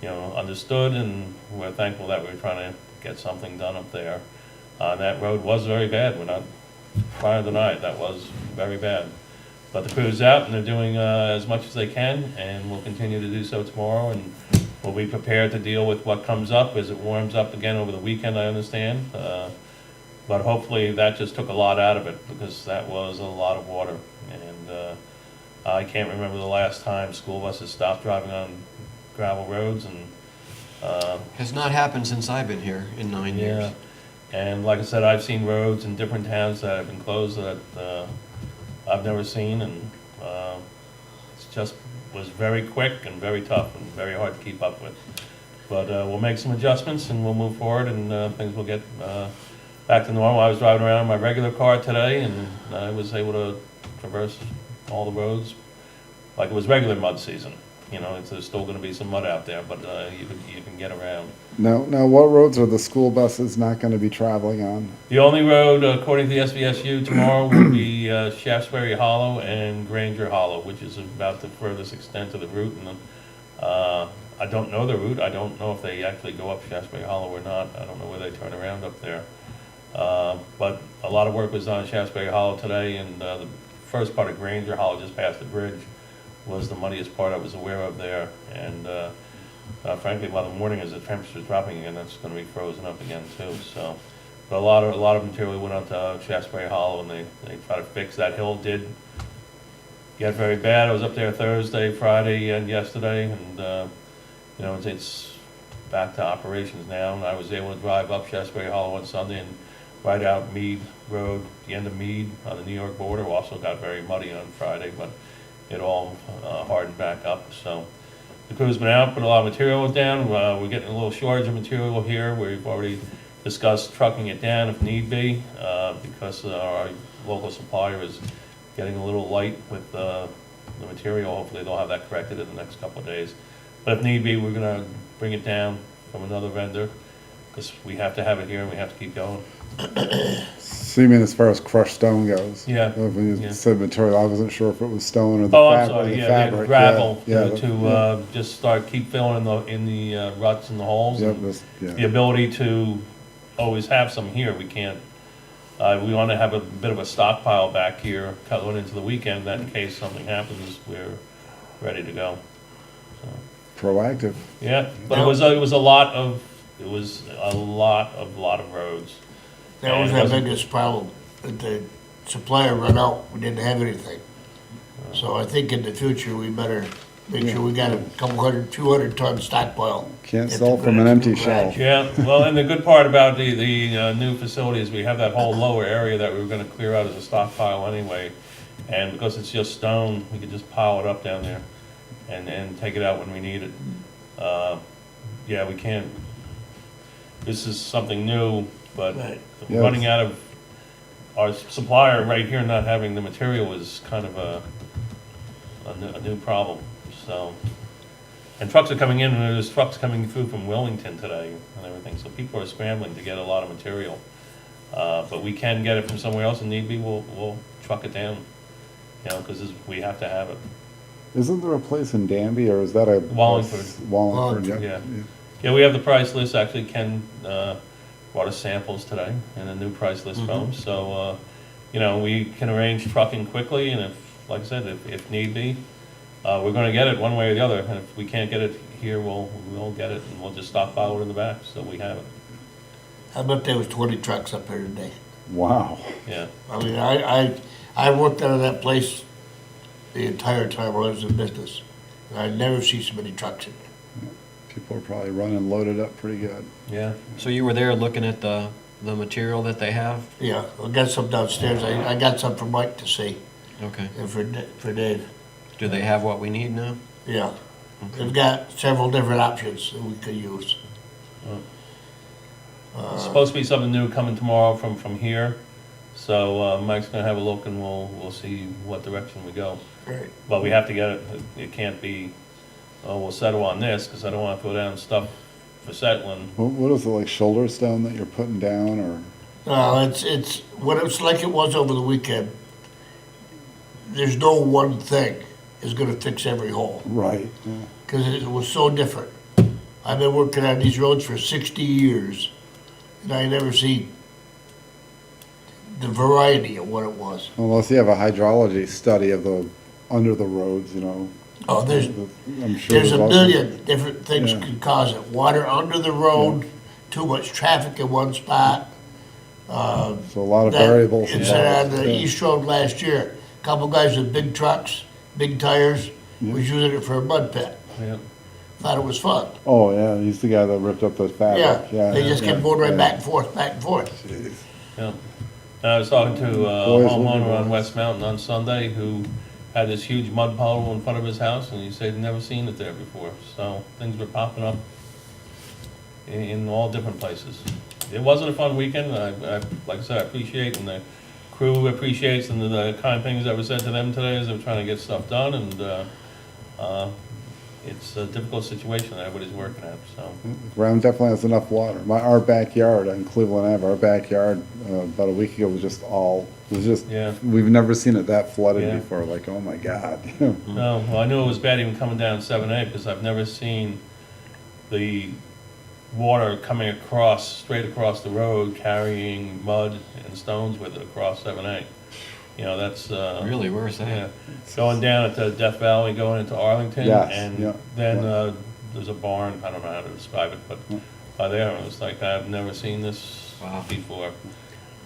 you know, understood, and we're thankful that we're trying to get something done up there. That road was very bad. We're not trying to deny it. That was very bad. But the crew's out, and they're doing as much as they can, and we'll continue to do so tomorrow, and we'll be prepared to deal with what comes up as it warms up again over the weekend, I understand. But hopefully that just took a lot out of it, because that was a lot of water. And I can't remember the last time school buses stopped driving on gravel roads, and Has not happened since I've been here in 9 years. yeah. And like I said, I've seen roads in different towns that have been closed that I've never seen, and it just was very quick and very tough and very hard to keep up with. But we'll make some adjustments, and we'll move forward, and things will get back to normal. I was driving around in my regular car today, and I was able to traverse all the roads like it was regular mud season. You know, there's still gonna be some mud out there, but you can get around. Now, what roads are the school buses not gonna be traveling on? The only road, according to the SVSU, tomorrow will be Shaftsbury Hollow and Granger Hollow, which is about the furthest extent of the route. And I don't know the route. I don't know if they actually go up Shaftsbury Hollow or not. I don't know where they turn around up there. But a lot of work was done at Shaftsbury Hollow today, and the first part of Granger Hollow, just past the bridge, was the muddiest part I was aware of there. And frankly, by the morning, as the temperature's dropping again, that's going to be frozen up again too. So, but a lot of material went out to Shaftsbury Hollow, and they try to fix that hill. Did get very bad. I was up there Thursday, Friday, and yesterday, and you know, it's back to operations now. And I was able to drive up Shaftsbury Hollow on Sunday and ride out Mead Road, the end of Mead on the New York border. Also got very muddy on Friday, but it all hardened back up. So The crew's been out, put a lot of material down. We're getting a little shortage of material here. We've already discussed trucking it down if need be, because our local supplier is getting a little light with the material. Hopefully they'll have that corrected in the next couple of days. But if need be, we're gonna bring it down from another vendor, because we have to have it here and we have to keep going. So you mean as far as crushed stone goes? Yeah, When you yeah. said material, I wasn't sure if it was stone or the Oh, I'm fabric. sorry, the yeah, fabric. gravel, Yeah, to just start, keep filling in the ruts and the holes. yeah, and yeah. The ability to always have some here, we can't, we want to have a bit of a stockpile back here, going into the weekend, that in case something happens, we're ready to go. So, Proactive. yeah, but it was a lot of roads. That was And it our wasn't- biggest problem, that the supplier run out, we didn't have anything. So I think in the future, we better make sure we got a couple hundred, 200 ton stockpile. Can't at sell the from an garage, empty garage. shelf. Yeah, well, and the good part about the new facility is we have that whole lower area that we were gonna clear out as a stockpile anyway. And because it's just stone, we could just pile it up down there and take it out when we need it. Yeah, we can't, this is something new, but Right. Yes. running out of, our supplier right here not having the material is kind of a new problem, so. And trucks are coming in, and there's trucks coming through from Wellington today and everything, so people are scrambling to get a lot of material. But we can get it from somewhere else, and need be, we'll truck it down, you know, because we have to have it. Isn't there a place in Danby, or is that a? Wallingford. Wallingford, Wallingford, yeah. yeah. Yeah, we have the price list, actually Ken brought us samples today, and a new price list from them, so, you know, we can arrange trucking quickly, and if, like I said, if need be, we're gonna get it one way or the other, and if we can't get it here, we'll get it, and we'll just stockpile it in the back, so we have it, I bet there was 20 trucks up there today. Wow. yeah. I mean, I worked out of that place the entire time I was in business. And I never see so many trucks in there. People are probably running loaded up pretty good. Yeah, So you were there looking at the material that they have? Yeah, I got some downstairs. I got some for Mike to see Okay. and for Dave. Do they have what we need now? Yeah. They've got several different options that we could use. it's supposed to be something new coming tomorrow from here, so Mike's gonna have a look, and we'll see what direction we go. Right. But we have to get it, it can't be, oh, we'll settle on this, because I don't want to throw down stuff for settling. What is it, like shoulder stone that you're putting down, or? No, it's what it's like it was over the weekend. There's no one thing is gonna fix every hole, Right. Yeah. because it was so different. I've been working on these roads for 60 years, and I never see the variety of what it was. Unless you have a hydrology study of the, under the roads, you know. Oh, there's I'm sure a lots of- million different things Yeah. could cause it. Water under the road, too much traffic in one spot. So a lot of That- variables It's on involved. the Yeah. East Road last year. Couple guys with big trucks, big tires, was using it for a mud pit. Yeah. Thought it was fun. Oh, yeah, he's the guy that ripped up the fabric. Yeah, they just kept going right yeah. back and forth, back and forth. Jeez. Yeah. And I was talking to a Boys will be homeowner on boys. West Mountain on Sunday who had this huge mud puddle in front of his house, and he said he'd never seen it there before. So things were popping up in all different places. It wasn't a fun weekend. Like I said, I appreciate, and the crew appreciates, and the kind things that were said to them today as they're trying to get stuff done, and it's a difficult situation that everybody's working at, so. The ground definitely has enough water. Our backyard on Cleveland Ave, our backyard, about a week ago was just, Yeah. we've never seen it that flooded Yeah. before, like, oh my God. No, well, I knew it was bad even coming down 7A, because I've never seen the water coming straight across the road, carrying mud and stones with it across 7A. You know, that's, Really, where's yeah, that? going down at the Death Valley, going into Arlington, Yes, and yeah, then, yeah. there's a barn, I don't know how to describe it, but Yeah. by there, it was like, I've never seen this Wow. before,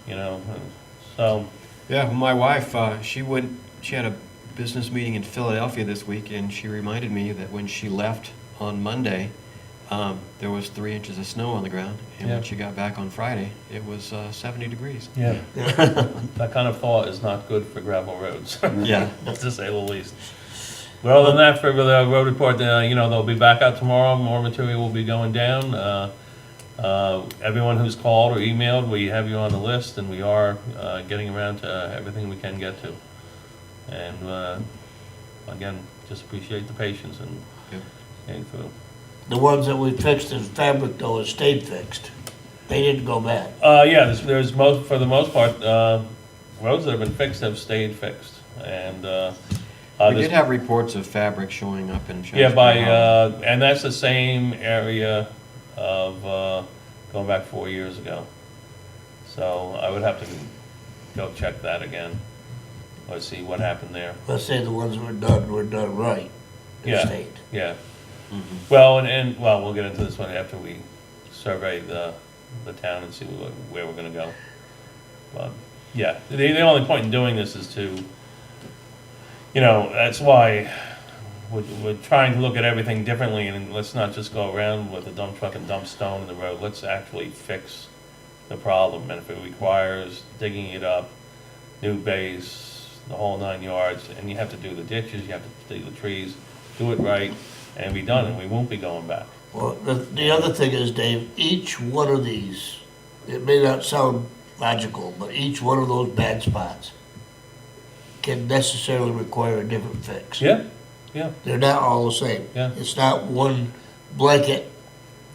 you know, and so, Yeah, well, my wife, she had a business meeting in Philadelphia this week, and she reminded me that when she left on Monday, there was 3 inches of snow on the ground, and Yeah. when she got back on Friday, it was 70 degrees. yeah. That kind of thaw is not good for gravel roads, Yeah. to say the least. But other than that, for the road report, you know, they'll be back out tomorrow, more material will be going down. Everyone who's called or emailed, we have you on the list, and we are getting around to everything we can get to. And again, just appreciate the patience and for. The ones that we fixed in fabric though has stayed fixed. They didn't go bad. Yeah, there's most, for the most part, roads that have been fixed have stayed fixed, and We did have reports of fabric showing up in Shaftsbury. yeah, by Hollow. and that's the same area of going back 4 years ago. So I would have to go check that again. Let's see what happened there. Let's say the ones that were done right. They Yeah. stayed. Yeah. Mhm. Well, and well, we'll get into this one after we survey the town and see where we're gonna go. But yeah, the only point in doing this is to, you know, that's why we're trying to look at everything differently, and let's not just go around with a dump truck and dump stone in the road. Let's actually fix the problem, and if it requires digging it up, new base, the whole 9 yards, and you have to do the ditches, you have to do the trees, do it right, and be done, and we won't be going back. Well, the other thing is, Dave, each one of these, it may not sound logical, but each one of those bad spots can necessarily require a different fix. Yeah, yeah, They're not all the same. Yeah. It's not one blanket,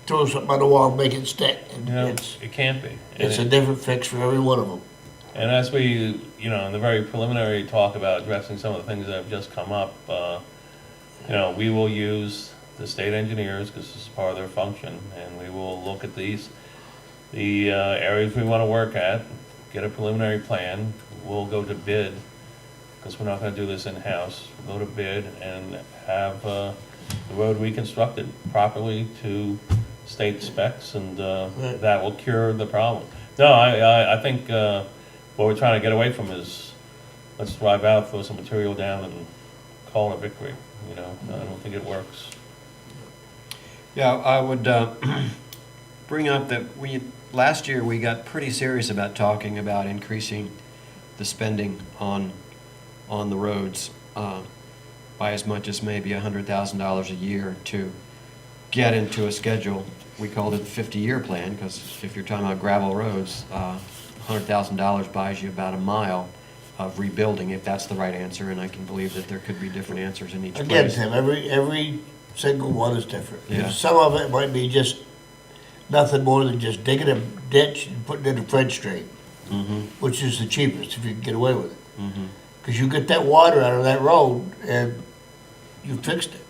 throw something on the wall, make it stick. And you know, It's, it can't be. it's a And different fix for every one of them. And as we, you know, in the very preliminary talk about addressing some of the things that have just come up, you know, we will use the state engineers, because this is part of their function, and we will look at the areas we want to work at, get a preliminary plan, we'll go to bid, because we're not going to do this in-house, we'll go to bid and have the road reconstructed properly to state specs, and Right. that will cure the problem. No, I think what we're trying to get away from is, let's drive out, throw some material down, and call it a victory, you know? I don't think it works. Yeah, I would bring up that last year we got pretty serious about talking about increasing the spending on the roads by as much as maybe $100,000 a year to get into a schedule. We called it the 50-year plan, because if you're talking about gravel roads, $100,000 buys you about a mile of rebuilding, if that's the right answer, and I can believe that there could be different answers in each Again, place. Tim, every single one is different. Yeah. Some of it might be just nothing more than just digging a ditch and putting in a French drain, Mm-hmm, which is the cheapest if you can get away with it. mm-hmm. Because you get that water out of that road and you fixed it.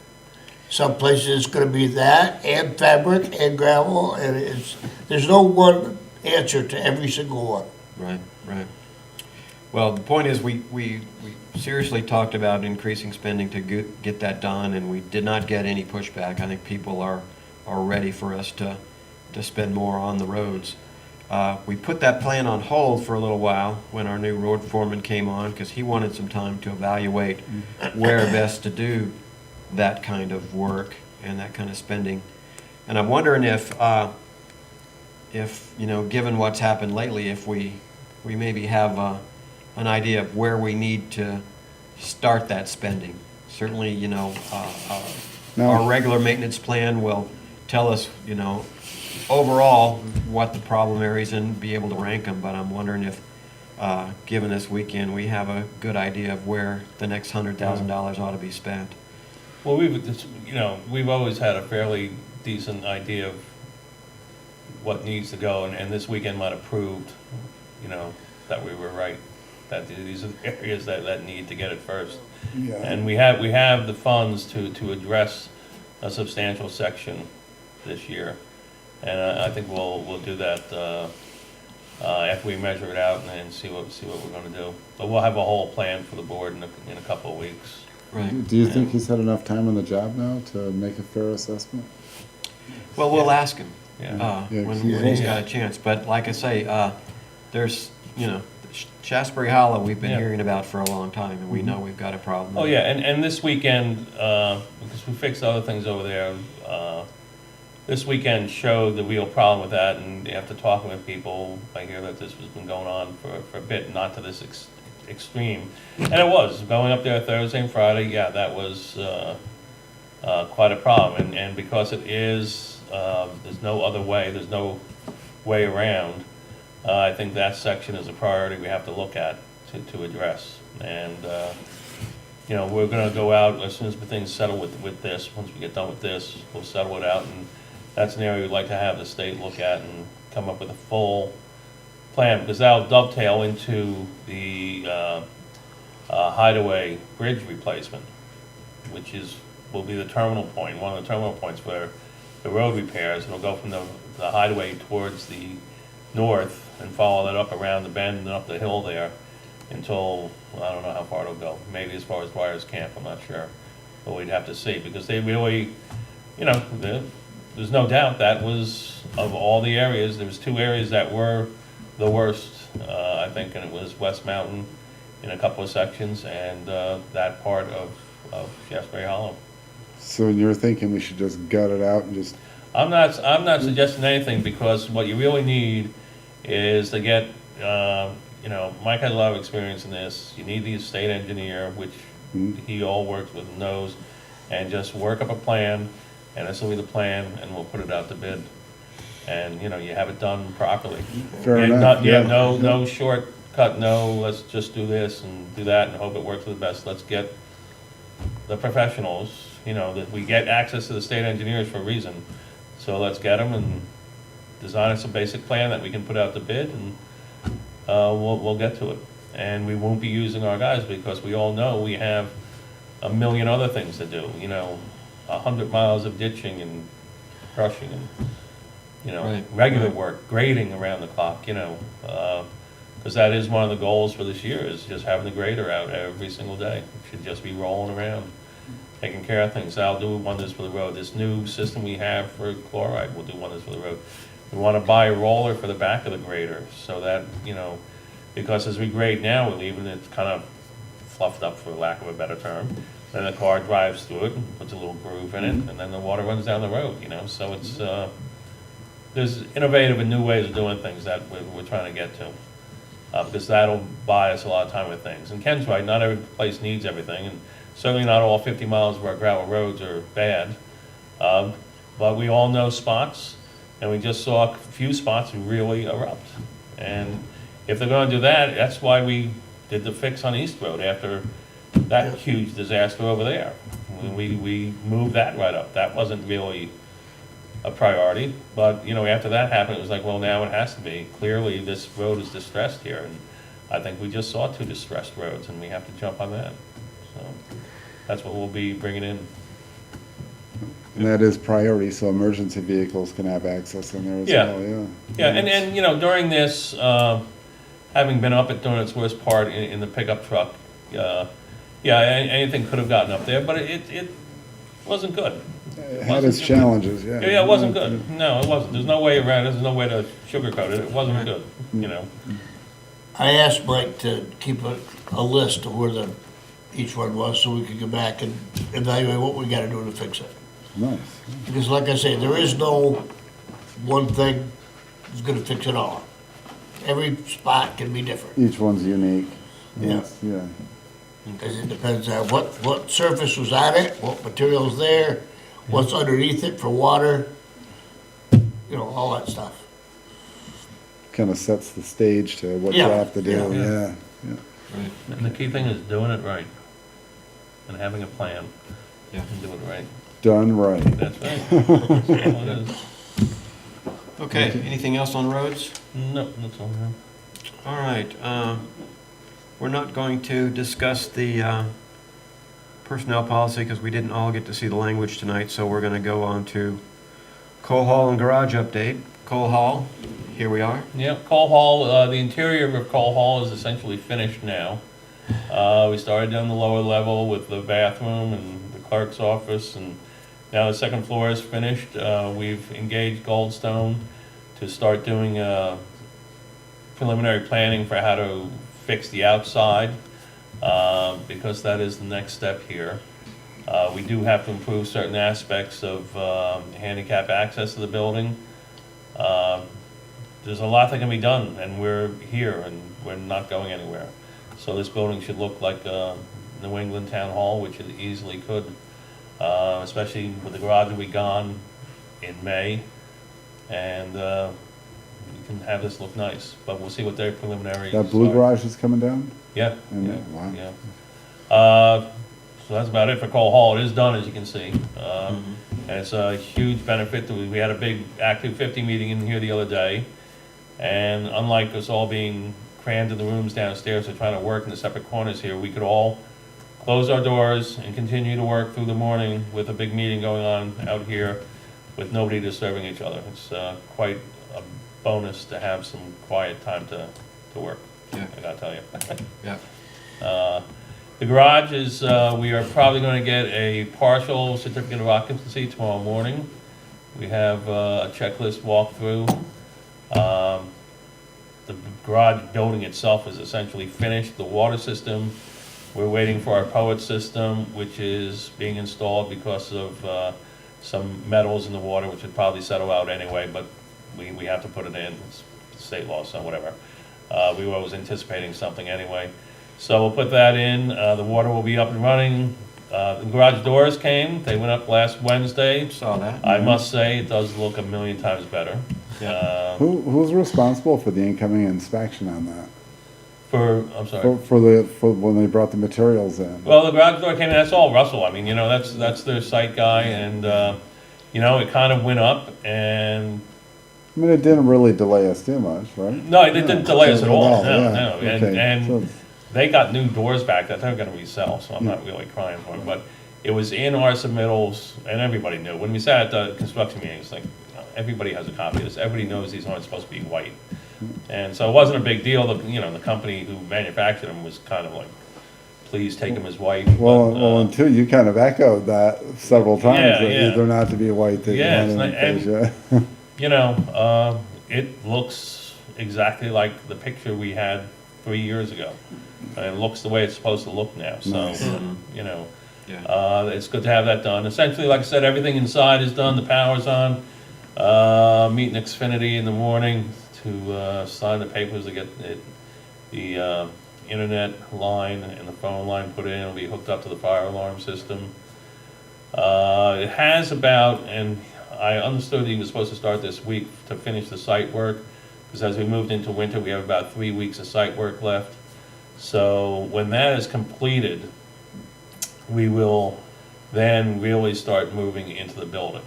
Some places it's gonna be that and fabric and gravel, and there's no one answer to every single one. Right, right. Well, the point is, we seriously talked about increasing spending to get that done, and we did not get any pushback. I think people are ready for us to spend more on the roads. We put that plan on hold for a little while when our new road foreman came on, because he wanted some time to evaluate where best to do that kind of work and that kind of spending. And I'm wondering if you know, given what's happened lately, if we maybe have an idea of where we need to start that spending. Certainly, you know, No. our regular maintenance plan will tell us, you know, overall what the problem areas and be able to rank them, but I'm wondering if, given this weekend, we have a good idea of where the next $100,000 ought to be spent. Well, we've always had a fairly decent idea of what needs to go, and this weekend might have proved, you know, that we were right, that these are the areas that need to get it first. Yeah. And we have the funds to address a substantial section this year. And I think we'll do that after we measure it out and see what we're gonna do. But we'll have a whole plan for the board in a couple of weeks. Right. Do you think he's had enough time on the job now to make a fair assessment? Well, we'll ask him. Yeah. Yeah, When 'cause he's he's also- got a chance. But like I say, there's, you know, Shaftsbury Hollow we've been Yeah. hearing about for a long time, and we know we've got a problem. Oh, yeah, and this weekend, because we fixed other things over there, this weekend showed the real problem with that, and after talking with people, I hear that this has been going on for a bit, not to this extreme. And it was, going up there Thursday and Friday, yeah, that was quite a problem. And because it is, there's no other way, there's no way around, I think that section is a priority we have to look at to address. And, you know, we're gonna go out as soon as things settle with this. Once we get done with this, we'll settle it out, and that's an area we'd like to have the state look at and come up with a full plan, because that'll dovetail into the Hideaway Bridge replacement, which will be the terminal point, one of the terminal points where the road repairs. It'll go from the Hideaway towards the north and follow that up around the bend and up the hill there until, I don't know how far it'll go, maybe as far as Wires Camp, I'm not sure. But we'd have to see, because they really, you know, there's no doubt that was, of all the areas, there was 2 areas that were the worst, I think, and it was West Mountain in a couple of sections, and that part of Shaftsbury Hollow. So you're thinking we should just gut it out and just, I'm not suggesting anything, because what you really need is to get, you know, Mike has a lot of experience in this. You need the state engineer, which he all works with and knows, and just work up a plan, and this will be the plan, and we'll put it out to bid. And, you know, you have it done properly. Fair You have enough, you have yeah. no shortcut, no, let's just do this and do that and hope it works for the best. Let's get the professionals, you know, that we get access to the state engineers for a reason. So let's get them and design us a basic plan that we can put out to bid, and we'll get to it. And we won't be using our guys, because we all know we have a million other things to do, you know, 100 miles of ditching and crushing and, you know, Right, regular right. work, grading around the clock, you know, because that is one of the goals for this year, is just having the grader out every single day. It should just be rolling around, taking care of things. That'll do wonders for the road. This new system we have for chloride will do wonders for the road. We want to buy a roller for the back of the grader, so that, you know, because as we grade now, we're leaving it kind of fluffed up, for lack of a better term. Then the car drives through it and puts a little groove in it, and then the water runs down the road, you know, so it's, there's innovative and new ways of doing things that we're trying to get to, because that'll buy us a lot of time with things. And Ken's right, not every place needs everything, and certainly not all 50 miles of our gravel roads are bad. But we all know spots, and we just saw a few spots really erupt. And if they're gonna do that, that's why we did the fix on East Road after that huge disaster over there. We moved that right up. That wasn't really a priority, but, you know, after that happened, it was like, well, now it has to be. Clearly, this road is distressed here, and I think we just saw 2 distressed roads, and we have to jump on that. So that's what we'll be bringing in. and that is priority, so emergency vehicles can have access in there as Yeah. well, yeah. Yeah, and, you know, during this, having been up at during its worst part in the pickup truck, yeah, anything could have gotten up there, but it wasn't good. It had its challenges, yeah. Yeah, it wasn't good. No, it wasn't. There's no way around it. There's no way to sugarcoat it. It wasn't good, you know. I asked Mike to keep a list of where each one was, so we could go back and evaluate what we gotta do to fix it. Nice. Because like I say, there is no one thing that's gonna fix it all. Every spot can be different. Each one's unique. Yeah. Yes, yeah. Because it depends on what surface was on it, what material's there, what's underneath it for water, you know, all that stuff. Kind of sets the stage to what you Yeah, have to do, yeah. yeah, yeah. Right, And the key thing is doing it right and having a plan yeah. and doing it right. Done right. That's right. That's all it is. Okay, anything else on roads? No, that's all I have. All right, we're not going to discuss the personnel policy, because we didn't all get to see the language tonight, so we're gonna go on to coal hall and garage update. Coal hall, here we are. Yep, Coal Hall, the interior of Coal Hall is essentially finished now. We started down the lower level with the bathroom and the clerk's office, and now the second floor is finished. We've engaged Goldstone to start doing preliminary planning for how to fix the outside, because that is the next step here. We do have to improve certain aspects of handicap access to the building. There's a lot that can be done, and we're here, and we're not going anywhere. So this building should look like New England Town Hall, which it easily could, especially with the garage will be gone in May. And we can have this look nice, but we'll see what their preliminary. That blue are. garage is coming down? Yeah, And, yeah, wow. yeah. So that's about it for Cole Hall. It is done, as you can see. And it's a huge benefit. We had a big Active 50 meeting in here the other day. And unlike us all being crammed in the rooms downstairs or trying to work in the separate corners here, we could all close our doors and continue to work through the morning with a big meeting going on out here with nobody disturbing each other. It's quite a bonus to have some quiet time to work, Yeah. I gotta tell you. Yeah. The garage is, we are probably going to get a partial certificate of occupancy tomorrow morning. We have a checklist walkthrough. The garage building itself is essentially finished. The water system, we're waiting for our poet system, which is being installed because of some metals in the water, which would probably settle out anyway, but we have to put it in. It's state law, so whatever. We were always anticipating something anyway. So we'll put that in. The water will be up and running. The garage doors came. They went up last Wednesday. Saw that. I must say, it does look a million times better. Yeah. Who's responsible for the incoming inspection on that? I'm sorry. For when they brought the materials in? Well, the garage door came in, that's all Russell. I mean, you know, that's their site guy, and, you know, it kind of went up, and, I mean, it didn't really delay us too much, right? no, it didn't delay us at all, no, Yeah, no. okay. And So- they got new doors back that they're gonna resell, so I'm not really crying for it, but it was in our submittals, and everybody knew. When we sat at the construction meeting, it's like, everybody has a copy of this, everybody knows these aren't supposed to be white. And so it wasn't a big deal, the company who manufactured them was kind of like, please take them as white. Well, and two, you kind of echoed that several times, Yeah, that yeah. they're not to be white, that you Yeah, want it's to not- and- encourage, yeah. It looks exactly like the picture we had 3 years ago. And it looks the way it's supposed to look now, so, Nice. Yeah. it's good to have that done. Essentially, like I said, everything inside is done, the power's on. Meeting Xfinity in the morning to sign the papers to get the internet line and the phone line put in. It'll be hooked up to the fire alarm system. It has about, and I understood he was supposed to start this week to finish the site work, because as we moved into winter, we have about 3 weeks of site work left. So when that is completed, we will then really start moving into the building.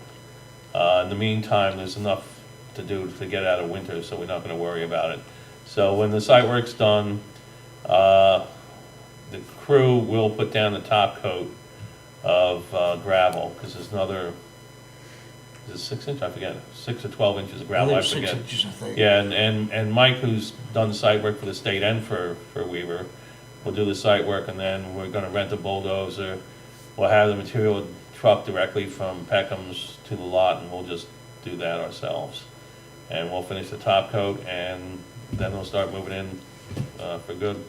In the meantime, there's enough to do to get out of winter, so we're not gonna worry about it. So when the site work's done, the crew will put down the top coat of gravel, because there's another, is it 6 inch? I forget, 6 or 12 inches of gravel, I think forget. 6 inches, I think. Yeah, and Mike, who's done site work for the state and for Weaver, will do the site work, and then we're gonna rent a bulldozer. We'll have the material trucked directly from Peckham's to the lot, and we'll just do that ourselves. And we'll finish the top coat, and then we'll start moving in for good.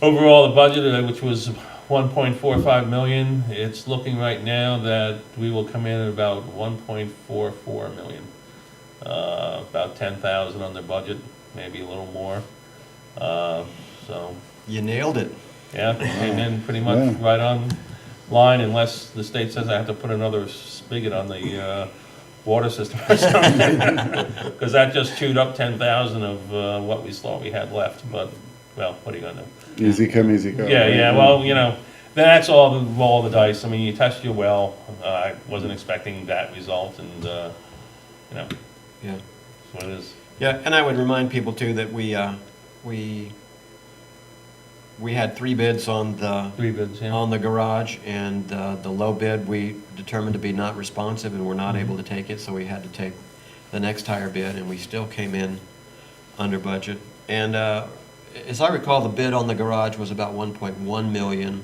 Overall, the budget, which was 1.45 million, it's looking right now that we will come in at about 1.44 million. About 10,000 on the budget, maybe a little more. So, You nailed it. yeah, came in pretty much Yeah. right on line, unless the state says I have to put another spigot on the water system or something. Because that just chewed up 10,000 of what we had left, but, well, what are you gonna do? Easy come, easy go. Yeah, right? yeah, well, that's all the roll of the dice. I mean, you test your well. I wasn't expecting that result, and, Yeah. that's what it is. Yeah, and I would remind people too that we had 3 bids on the 3 bids, yeah. on the garage, and the low bid we determined to be not responsive, and we're not able to take it, so we had to take the next higher bid, and we still came in under budget. And as I recall, the bid on the garage was about 1.1 million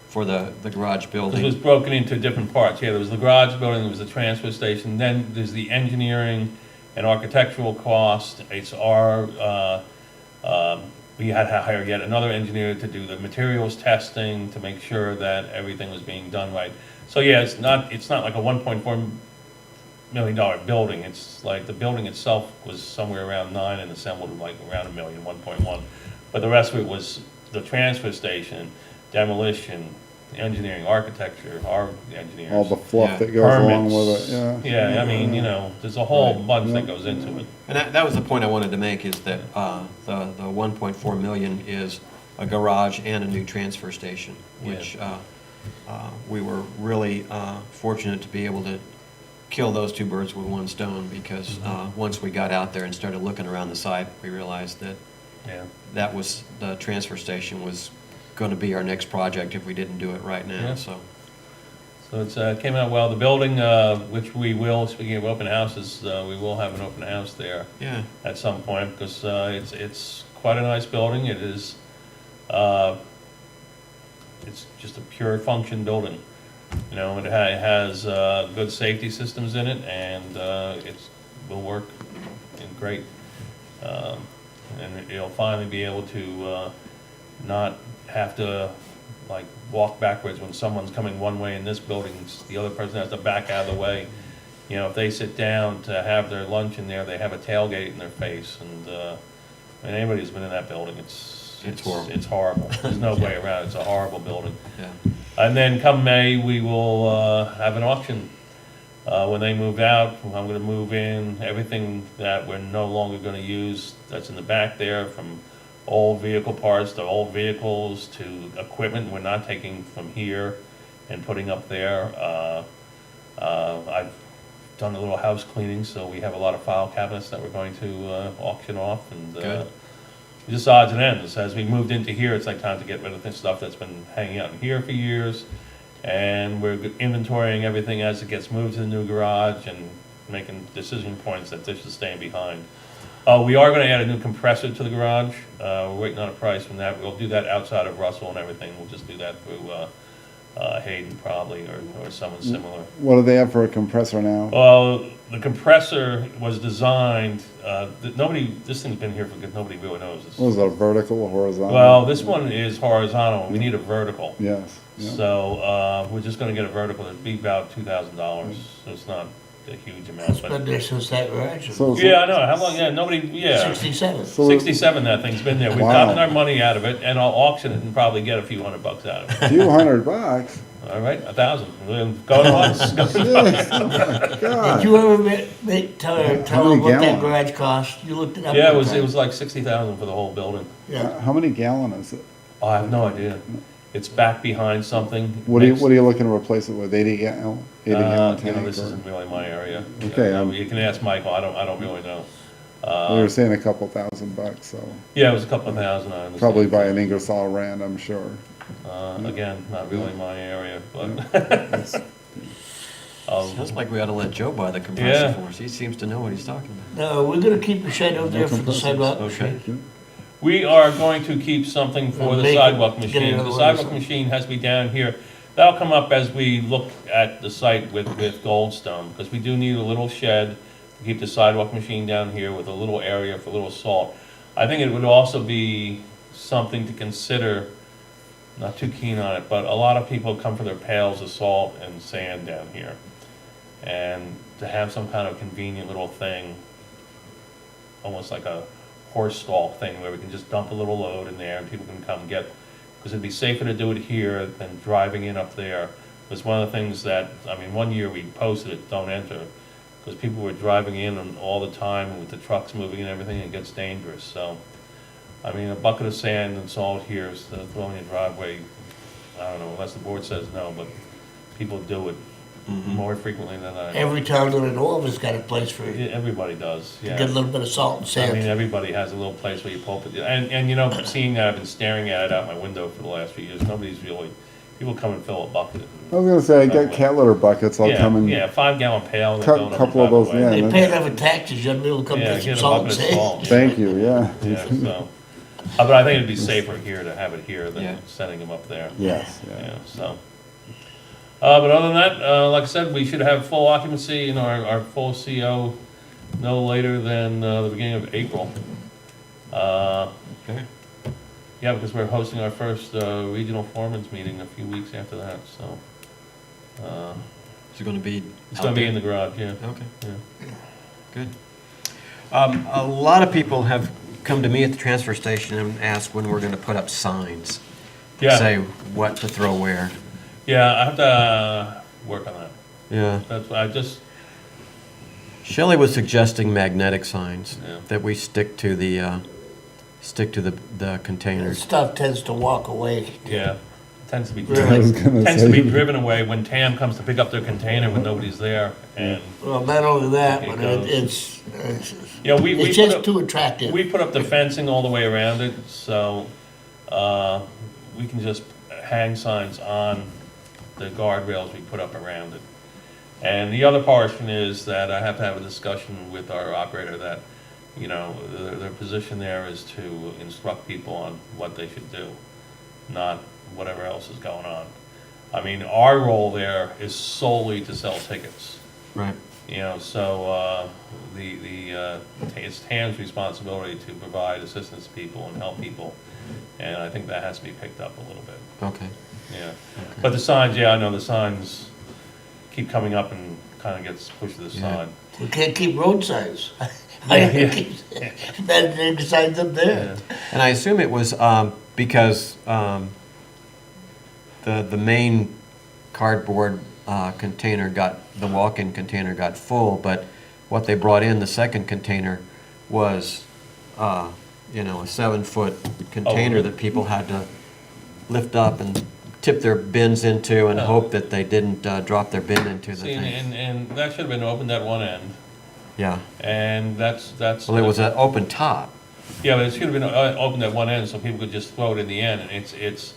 for the garage It was building. broken into different parts. Yeah, there was the garage building, there was the transfer station, then there's the engineering and architectural cost. It's we had to hire yet another engineer to do the materials testing to make sure that everything was being done right. So yeah, it's not like a 1.4 $1 million building. It's like the building itself was somewhere around 9 and assembled like around 1.1 million. But the rest of it was the transfer station, demolition, engineering, architecture, our engineers. All the fluff Yeah. that goes along Permits. with it, yeah. Yeah, I mean, there's a whole Right. bunch that goes into it. And that was the point I wanted to make, is that the 1.4 million is a garage and a new transfer station, which we were really fortunate to be able to kill those two birds with one stone, because once we got out there and started looking around the site, we realized that Yeah. the transfer station was going to be our next project if we didn't do it right now, Yeah. so. So it came out well. The building, which we will, speaking of open houses, we will have an open house there Yeah, at some point, because it's quite a nice building. It is, it's just a pure function building. It has good safety systems in it, and it will work great. And you'll finally be able to not have to like walk backwards when someone's coming one way in this building, the other person has to back out of the way. If they sit down to have their lunch in there, they have a tailgate in their face, and anybody who's been in that building, it's horrible. It's horrible. There's no way around it. It's a horrible building. yeah. And then come May, we will have an auction. When they move out, I'm going to move in everything that we're no longer going to use that's in the back there, from old vehicle parts to old vehicles to equipment we're not taking from here and putting up there. I've done a little house cleaning, so we have a lot of file cabinets that we're going to auction off, and Good. just odds and ends. As we moved into here, it's like time to get rid of this stuff that's been hanging out in here for years, and we're inventorying everything as it gets moved to the new garage and making decision points that this is staying behind. We are gonna add a new compressor to the garage. We're waiting on a price from that. We'll do that outside of Russell and everything. We'll just do that through Hayden probably, or someone similar. What do they have for a compressor now? Well, the compressor was designed, this thing's been here for good, nobody really knows. What was it, a vertical or horizontal? Well, this one is horizontal, we need a vertical. Yes, yeah. So, we're just gonna get a vertical, it'd be about $2,000, so it's not a huge amount, It's but. been there since that garage. So- Yeah, I know, how long, nobody, 67. So- 67 that thing's been there, we've Wow. gotten our money out of it, and I'll auction it and probably get a few $100 out of it. Few $100. All right, 1,000, going once, going Jeez, oh my Did God. you ever tell How them many what that gallons? garage cost? You looked it up? Yeah, one it time. was like 60,000 for the whole building. Yeah. How many gallon is it? Oh, I have no idea. It's back behind something. What are you looking to replace it with? 80 gallon? 80 gallon tank? This or- isn't really my area. Okay, You can ask Michael, I don't really know. We were saying a couple $1,000, so Yeah, it was a couple of thousand, I understand. probably by an Ingersoll Rand, I'm sure. Again, not really my area, but. Sounds like we ought to let Joe buy the compressor Yeah. for us. He seems to know what he's talking about. No, we're gonna keep a shed over there for the compressors. sidewalk. Okay. We are going to keep something for the Make it- sidewalk get machine. another The one or sidewalk something. machine has to be down here. That'll come up as we look at the site with Goldstone, because we do need a little shed to keep the sidewalk machine down here with a little area for a little salt. I think it would also be something to consider, not too keen on it, but a lot of people come for their pails of salt and sand down here. And to have some kind of convenient little thing, almost like a horse stall thing where we can just dump a little load in there and people can come get, because it'd be safer to do it here than driving in up there. It was one of the things that, one year we posted it, don't enter, because people were driving in and all the time with the trucks moving and everything, it gets dangerous, so. A bucket of sand and salt here is throwing in your driveway, I don't know, unless the board says no, but people do it more frequently than I. Every town that I know of has got a place for it. Everybody does, Get a yeah. little bit of salt and sand. Everybody has a little place where you pull it, and seeing that, I've been staring at it out my window for the last few years, nobody's really, people come and fill a bucket. I was gonna say, I got cat litter buckets, I'll come and Yeah, 5-gallon pail. and cut fill it a up couple of by the those, way. yeah. They that's- pay enough in taxes, you ought to be able to come Yeah, get some get a salt and bucket of sand. salt. Thank you, yeah. Yeah, so, but I think it'd be safer here to have it here Yeah. than sending them up there. Yes, yeah. Yeah, so. But other than that, like I said, we should have full occupancy in our full CO no later than the beginning of April. Okay. Yeah, because we're hosting our first regional foreman's meeting a few weeks after that, so. Is it gonna be It's out gonna be there? in the garage, yeah. Okay, Yeah. good. A lot of people have come to me at the transfer station and asked when we're gonna put up signs. Yeah. Say what to throw where. Yeah, I have to work on that. Yeah. That's why I just, Shelley was suggesting magnetic signs, Yeah. that we stick to the That containers. stuff tends to walk away. yeah, tends to be Really? I was driven, gonna tends to be say- driven away when Tam comes to pick up their container when nobody's there. And, Well, not only that, It but goes. it's you know, we it's put just up, too attractive. we put up the fencing all the way around it, so, we can just hang signs on the guardrails we put up around it. And the other portion is that I have to have a discussion with our operator that, you know, their position there is to instruct people on what they should do, not whatever else is going on. I mean, our role there is solely to sell tickets, Right. you know, so, it's Tam's responsibility to provide assistance to people and help people, and I think that has to be picked up a little bit, Okay. yeah. But the signs, yeah, I know the signs keep coming up and kind of gets pushed to the Yeah. side. We can't keep road signs. Yeah. That signs up there. Yeah. And I assume it was because the main cardboard container the walk-in container got full, but what they brought in, the second container, was, a 7-foot container Oh. that people had to lift up and tip their bins into and Oh. hope that they didn't drop their bin into the See, thing. and that should have been opened at one end, Yeah. and that's. Well, it was an open top. Yeah, but it should have been opened at one end so people could just throw it in the end, and it's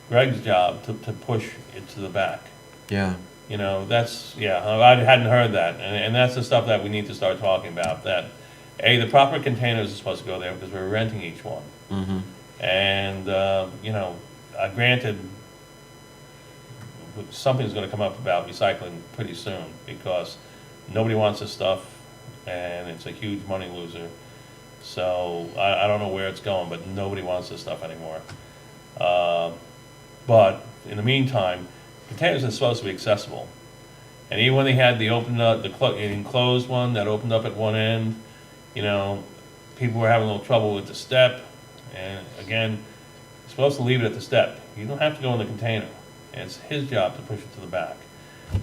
Greg's job to push it to the back. Yeah. You know, that's, yeah, I hadn't heard that, and that's the stuff that we need to start talking about, that, A, the proper containers are supposed to go there because we're renting each one. Mm-hmm. And, you know, granted, something's gonna come up about recycling pretty soon, because nobody wants this stuff, and it's a huge money loser. So, I don't know where it's going, but nobody wants this stuff anymore. But, in the meantime, containers are supposed to be accessible. And even when they had the enclosed one that opened up at one end, you know, people were having a little trouble with the step. And again, you're supposed to leave it at the step. You don't have to go in the container. It's his job to push it to the back.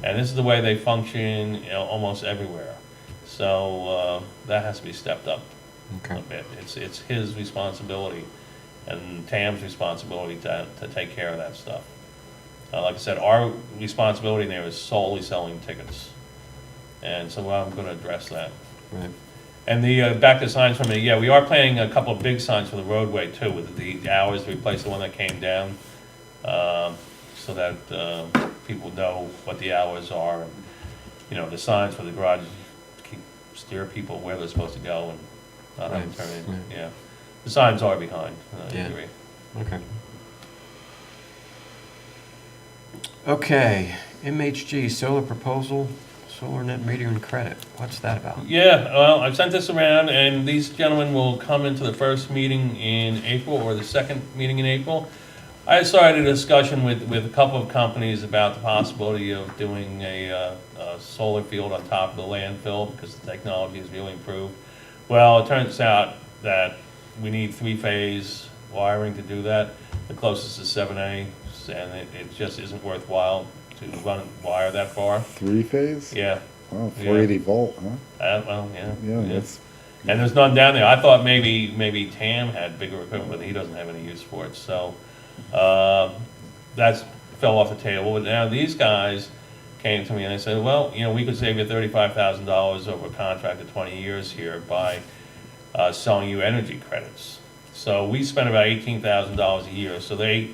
And this is the way they function, you know, almost everywhere. So that has to be stepped up Okay. a bit. It's his responsibility and Tam's responsibility to take care of that stuff. Like I said, our responsibility there is solely selling tickets. And so I'm gonna address that. Right. And the, back to signs from me, yeah, we are planning a couple of big signs for the roadway too, with the hours to replace the one that came down, so that, people know what the hours are, and, you know, the signs for the garages, steer people where they're supposed to go and not have them Right, turn in, right. yeah. The signs are behind, I Yeah. agree. Okay. Okay, MHG, solar proposal, solar net metering credit. What's that about? Yeah, well, I've sent this around, and these gentlemen will come into the first meeting in April, or the second meeting in April. I started a discussion with a couple of companies about the possibility of doing a solar field on top of the landfill, because the technology has really improved. Well, it turns out that we need three-phase wiring to do that. The closest is 7A, and it just isn't worthwhile to wire that far. Three-phase? Yeah, Wow, 480 volt, huh? well, yeah. Yeah, that's, And there's none down there. I thought maybe Tam had bigger equipment, but he doesn't have any use for it, so, that's fell off the table. But now these guys came to me and they said, well, you know, we could save you $35,000 over a contract of 20 years here by, selling you energy credits. So we spent about $18,000 a year, so they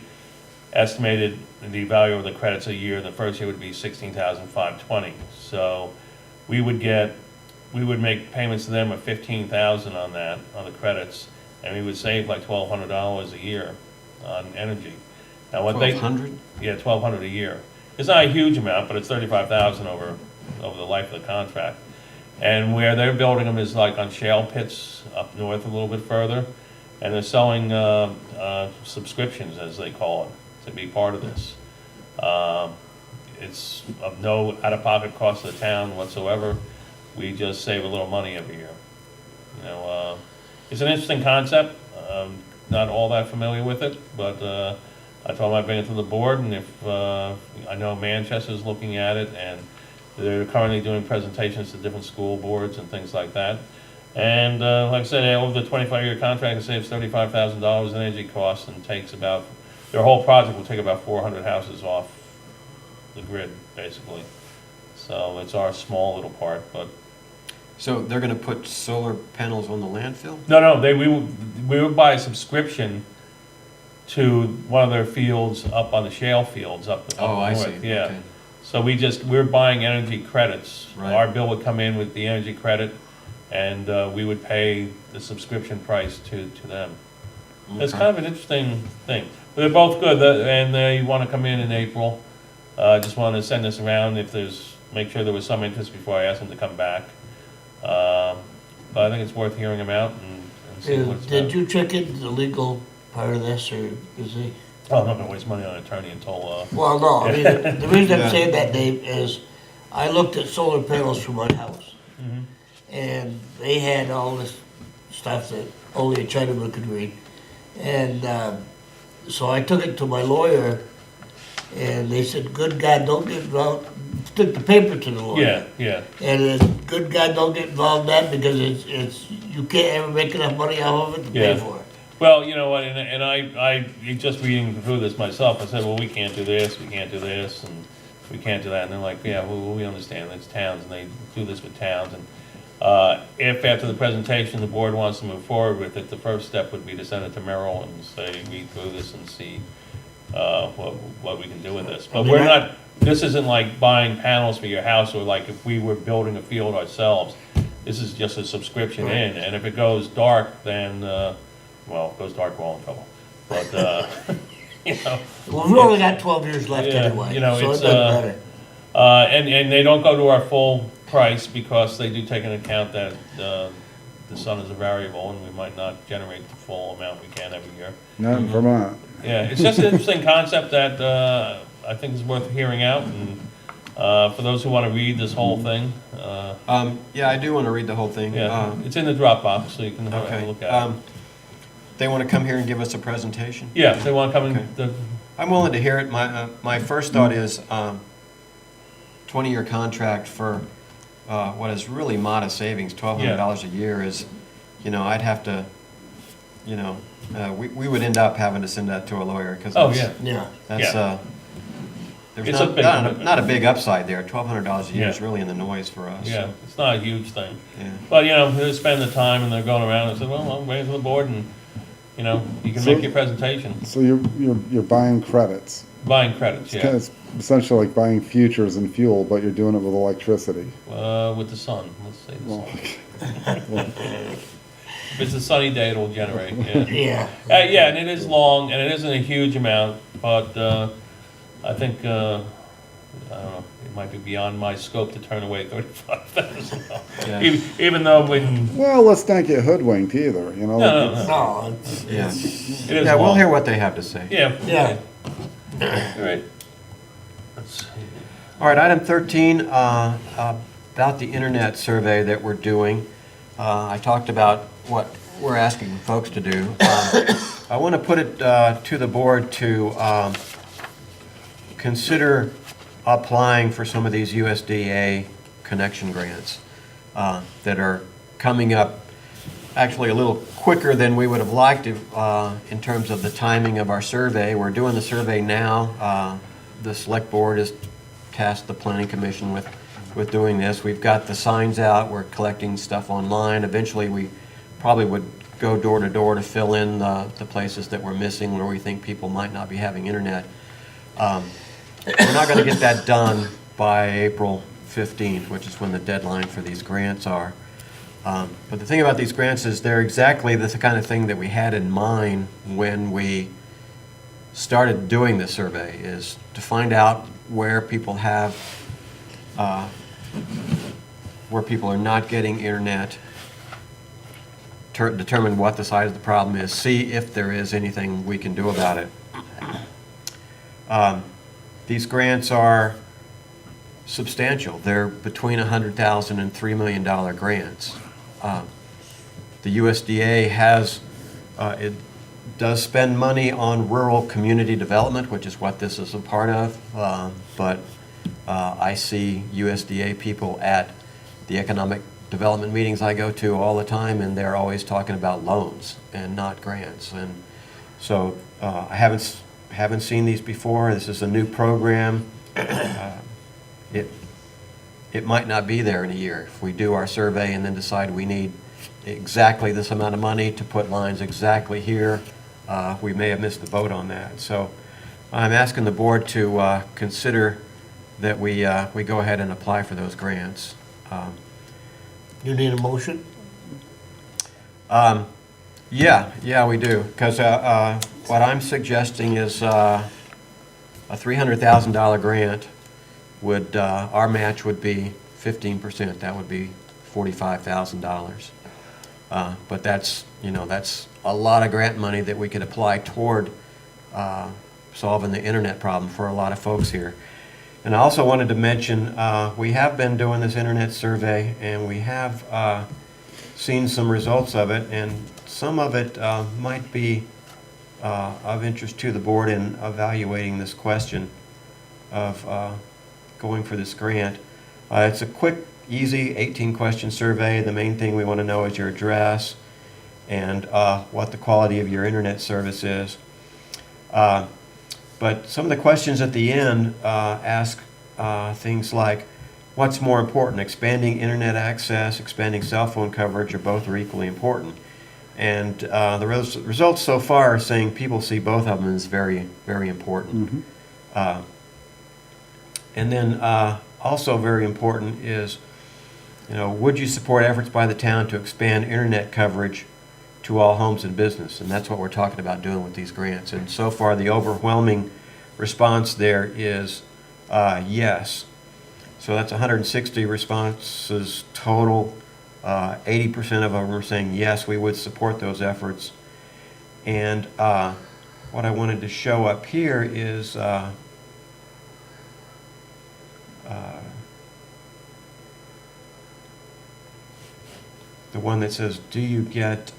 estimated the value of the credits a year, the first year would be $16,520. So we would make payments to them of $15,000 on that, on the credits, and we would save like $1,200 a year on energy. Now what they, 1,200? yeah, $1,200 a year. It's not a huge amount, but it's $35,000 over the life of the contract. And where they're building them is like on shale pits up north a little bit further, and they're selling subscriptions, as they call it, to be part of this. It's of no out-of-pocket cost to the town whatsoever. We just save a little money every year. You know, it's an interesting concept. Not all that familiar with it, but I told them I'd bring it to the board, and if, I know Manchester's looking at it, and they're currently doing presentations to different school boards and things like that. And like I said, over the 25-year contract, it saves $35,000 in energy costs and takes about, their whole project will take about 400 houses off the grid, basically. So it's our small little part, but. So they're gonna put solar panels on the landfill? No, we would buy a subscription to one of their fields up on the shale fields up Oh, I see, north, yeah. okay. So we're buying energy credits. Right. Our bill would come in with the energy credit, and we would pay the subscription price to them. It's Okay. kind of an interesting thing. But they're both good, and they want to come in April. Just wanted to send this around make sure there was some interest before I asked them to come back. But I think it's worth hearing them out and seeing what it's about. Did you check into the legal part of this, or is he? Oh, I'm not gonna waste money on an attorney until, Well, no, I mean, the reason Yeah. I'm saying that, Dave, is I looked at solar panels for my house, Mhm. and they had all this stuff that only a Chinaman could read. And so I took it to my lawyer, and they said, good God, don't get involved. Took the paper to the lawyer. yeah. And good God, don't get involved in that, because it's you can't ever make enough money out of it to Yeah. pay for it. Well, you know what, and I just reading through this myself, I said, well, we can't do this, and we can't do that, and they're like, yeah, well, we understand, it's towns, and they do this with towns, and if after the presentation, the board wants to move forward with it, the first step would be to send it to Merrill and say, read through this and see what we can do with this. But we're not, this isn't like buying panels for your house, or like if we were building a field ourselves. This is just a subscription in, and if it goes dark, then, well, if it goes dark, we're all in trouble. But, you know. Well, we've only got 12 years left Yeah, anyway, you know, so it it's, doesn't matter. And they don't go to our full price because they do take into account that the sun is a variable, and we might not generate the full amount we can every year. Not in Vermont. Yeah, it's just an interesting concept that I think is worth hearing out, and for those who want to read this whole thing, Yeah, I do wanna read the whole thing. yeah, it's in the Dropbox, so you can have a Okay. look at it. They wanna come here and give us a presentation? Yeah, if they want to come Okay. in, I'm willing to hear it. My first thought is, 20-year contract for, what is really modest savings, $1,200 a year is, I'd have to, we would end up having to send that to a lawyer, because oh, yeah. Yeah. that's, Yeah. there's It's a big not commitment. a big upside there. $1,200 a year is Yeah. really in the noise for us. Yeah, it's not a huge thing. Yeah. But, they spend the time and they're going around and say, well, I'm waiting for the board, and, you can So- make your presentation. So you're buying credits. Buying credits, yeah, It's essentially like buying futures in fuel, but you're doing it with electricity. with the sun, let's say the Well, sun. If it's a sunny day, it'll generate, yeah. Yeah. Yeah, and it is long, and it isn't a huge amount, but I think, I don't know, it might be beyond my scope to turn away $35,000. Yeah. Even though when, well, let's not get hoodwinked either, you know? No, like, no, No, it's, Yeah. it is Yeah, we'll long. hear what they have to say. Yeah. Yeah. All right. Let's see. All right, item 13, about the internet survey that we're doing. I talked about what we're asking folks to do. I want to put it to the board to consider applying for some of these USDA connection grants that are coming up actually a little quicker than we would have liked in terms of the timing of our survey. We're doing the survey now. The select board has tasked the planning commission with doing this. We've got the signs out, we're collecting stuff online. Eventually, we probably would go door to door to fill in the places that we're missing, where we think people might not be having internet. We're not gonna get that done by April 15th, which is when the deadline for these grants are. But the thing about these grants is they're exactly the kind of thing that we had in mind when we started doing the survey, is to find out where people have, where people are not getting internet, determine what the size of the problem is, see if there is anything we can do about it. These grants are substantial. They're between $100,000 and $3 million grants. The USDA it does spend money on rural community development, which is what this is a part of, but I see USDA people at the economic development meetings I go to all the time, and they're always talking about loans and not grants. And so I haven't seen these before. This is a new program. It might not be there in a year. If we do our survey and then decide we need exactly this amount of money to put lines exactly here, we may have missed the boat on that. So I'm asking the board to consider that we go ahead and apply for those grants. You need a motion? Yeah, we do. Because what I'm suggesting is a $300,000 grant would, our match would be 15%. That would be $45,000. But that's a lot of grant money that we could apply toward solving the internet problem for a lot of folks here. And I also wanted to mention, we have been doing this internet survey, and we have seen some results of it, and some of it might be of interest to the board in evaluating this question of going for this grant. It's a quick, easy 18-question survey. The main thing we want to know is your address and what the quality of your internet service is. But some of the questions at the end ask things like, what's more important, expanding internet access, expanding cell phone coverage, or both are equally important? And the results so far are saying people see both of them as very, very important. Mm-hmm. And then also very important is, would you support efforts by the town to expand internet coverage to all homes and business? And that's what we're talking about doing with these grants. And so far, the overwhelming response there is yes. So that's 160 responses total. 80% of them are saying yes, we would support those efforts. And what I wanted to show up here is the one that says, do you get,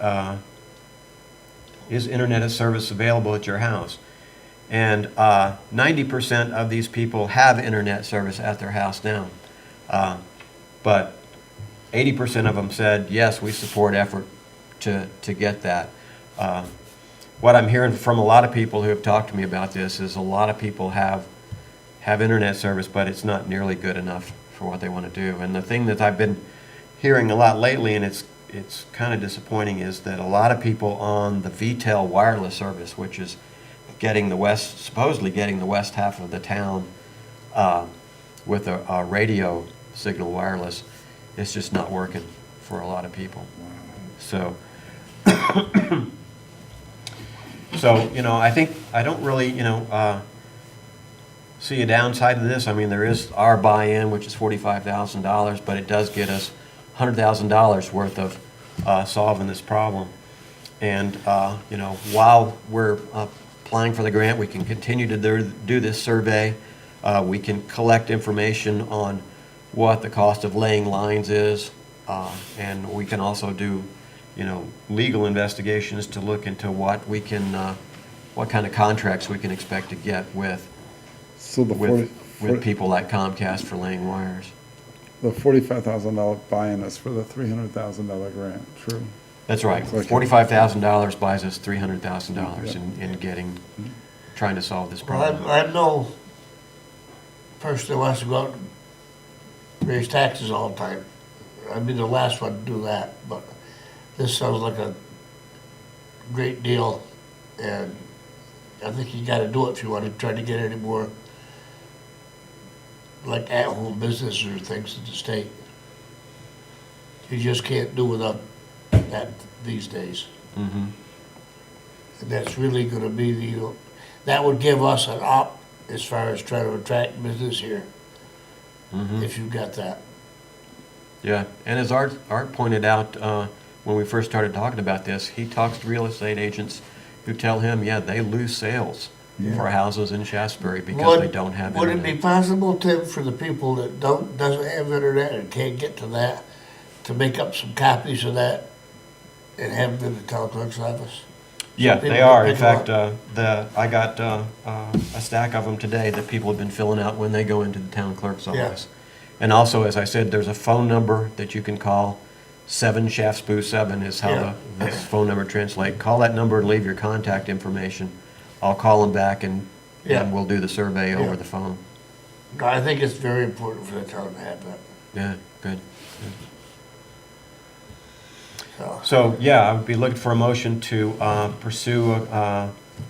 is internet service available at your house? And 90% of these people have internet service at their house now. But 80% of them said, yes, we support effort to get that. What I'm hearing from a lot of people who have talked to me about this is a lot of people have internet service, but it's not nearly good enough for what they want to do. And the thing that I've been hearing a lot lately, and it's kind of disappointing, is that a lot of people on the VTEL wireless service, which is supposedly getting the west half of the town with a radio signal wireless, it's just not working for a lot of people. So, I think I don't really, see a downside to this. I mean, there is our buy-in, which is $45,000, but it does get us $100,000 worth of solving this problem. And while we're applying for the grant, we can continue to do this survey. We can collect information on what the cost of laying lines is, and we can also do, legal investigations to look into what kind of contracts we can expect to get with people like Comcast for laying wires. The $45,000 buy-in is for the $300,000 grant, true? That's right. Okay. $45,000 buys us $300,000 in trying to solve this problem. Well, I know person that wants to go out and raise taxes all the time. I'd be the last one to do that, but this sounds like a great deal, and I think you gotta do it if you want to try to get any more like at-home businesses or things in the state. You just can't do without that these days. Mm-hmm. And that's really gonna be that would give us an up as far as trying to attract business here, Mm-hmm. if you got that. Yeah, and as Art pointed out when we first started talking about this, he talks to real estate agents who tell him, yeah, they lose sales for houses in Shaftsbury because they don't have Would it be internet. possible, Tim, for the people that doesn't have internet and can't get to that, to make up some copies of that and have them in the town clerk's office? Yeah, people they can are. In pick 'em fact, I got a stack of them today that people have been filling out when they go into the town clerk's Yeah. office. And also, as I said, there's a phone number that you can call. 7 Shaftsbury 7 is how Yeah. this phone number translates. Call that number and leave your contact information. I'll call them back Yeah. and we'll do the survey over Yeah. the phone. No, I think it's very important for the town to have that, Yeah, good. so. So, yeah, I would be looking for a motion to pursue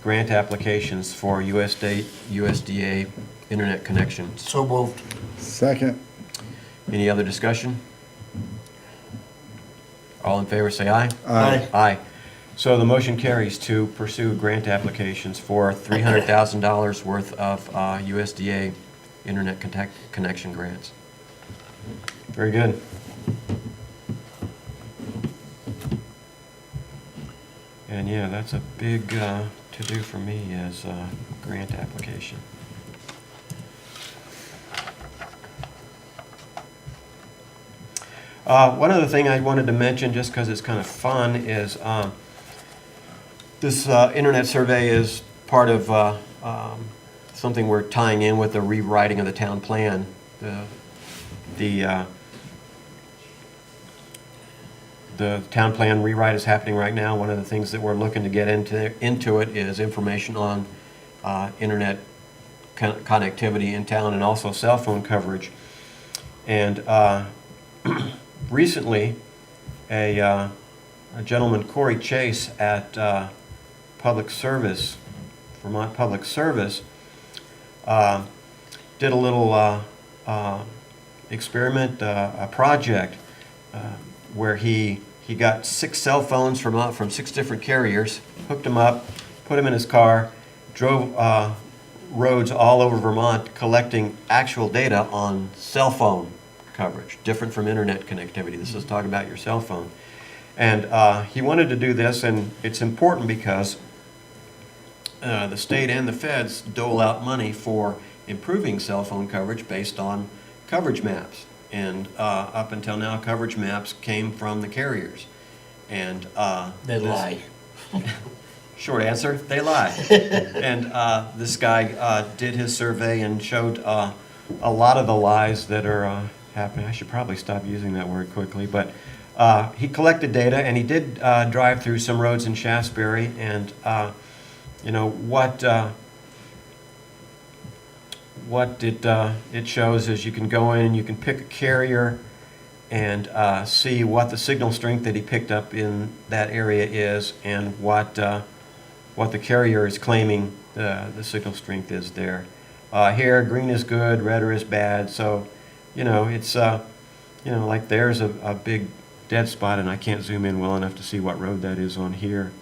grant applications for USDA internet connections. So moved. Second. Any other discussion? All in favor, say aye. Aye. Aye. So the motion carries to pursue grant applications for $300,000 worth of USDA internet connection grants. Very good. And yeah, that's a big to-do for me as a grant application. One other thing I wanted to mention, just because it's kind of fun, is this internet survey is part of something we're tying in with the rewriting of the town plan. The town plan rewrite is happening right now. One of the things that we're looking to get into it is information on internet connectivity in town and also cell phone coverage. And recently, a gentleman, Corey Chase, at Public Service, Vermont Public Service, did a little experiment, a project where he got 6 cell phones from 6 different carriers, hooked them up, put them in his car, drove roads all over Vermont collecting actual data on cell phone coverage, different from internet connectivity. This is talking about your cell phone. And he wanted to do this, and it's important because the state and the feds dole out money for improving cell phone coverage based on coverage maps. And up until now, coverage maps came from the carriers. And They lie. Short answer, they lie. And this guy did his survey and showed a lot of the lies that are happening. I should probably stop using that word quickly, but he collected data, and he did drive through some roads in Shaftsbury, and what it shows is you can go in and you can pick a carrier and see what the signal strength that he picked up in that area is, and what the carrier is claiming the signal strength is there. Here, green is good, red is bad. So, it's like there's a big dead spot, and I can't zoom in well enough to see what road that is on here.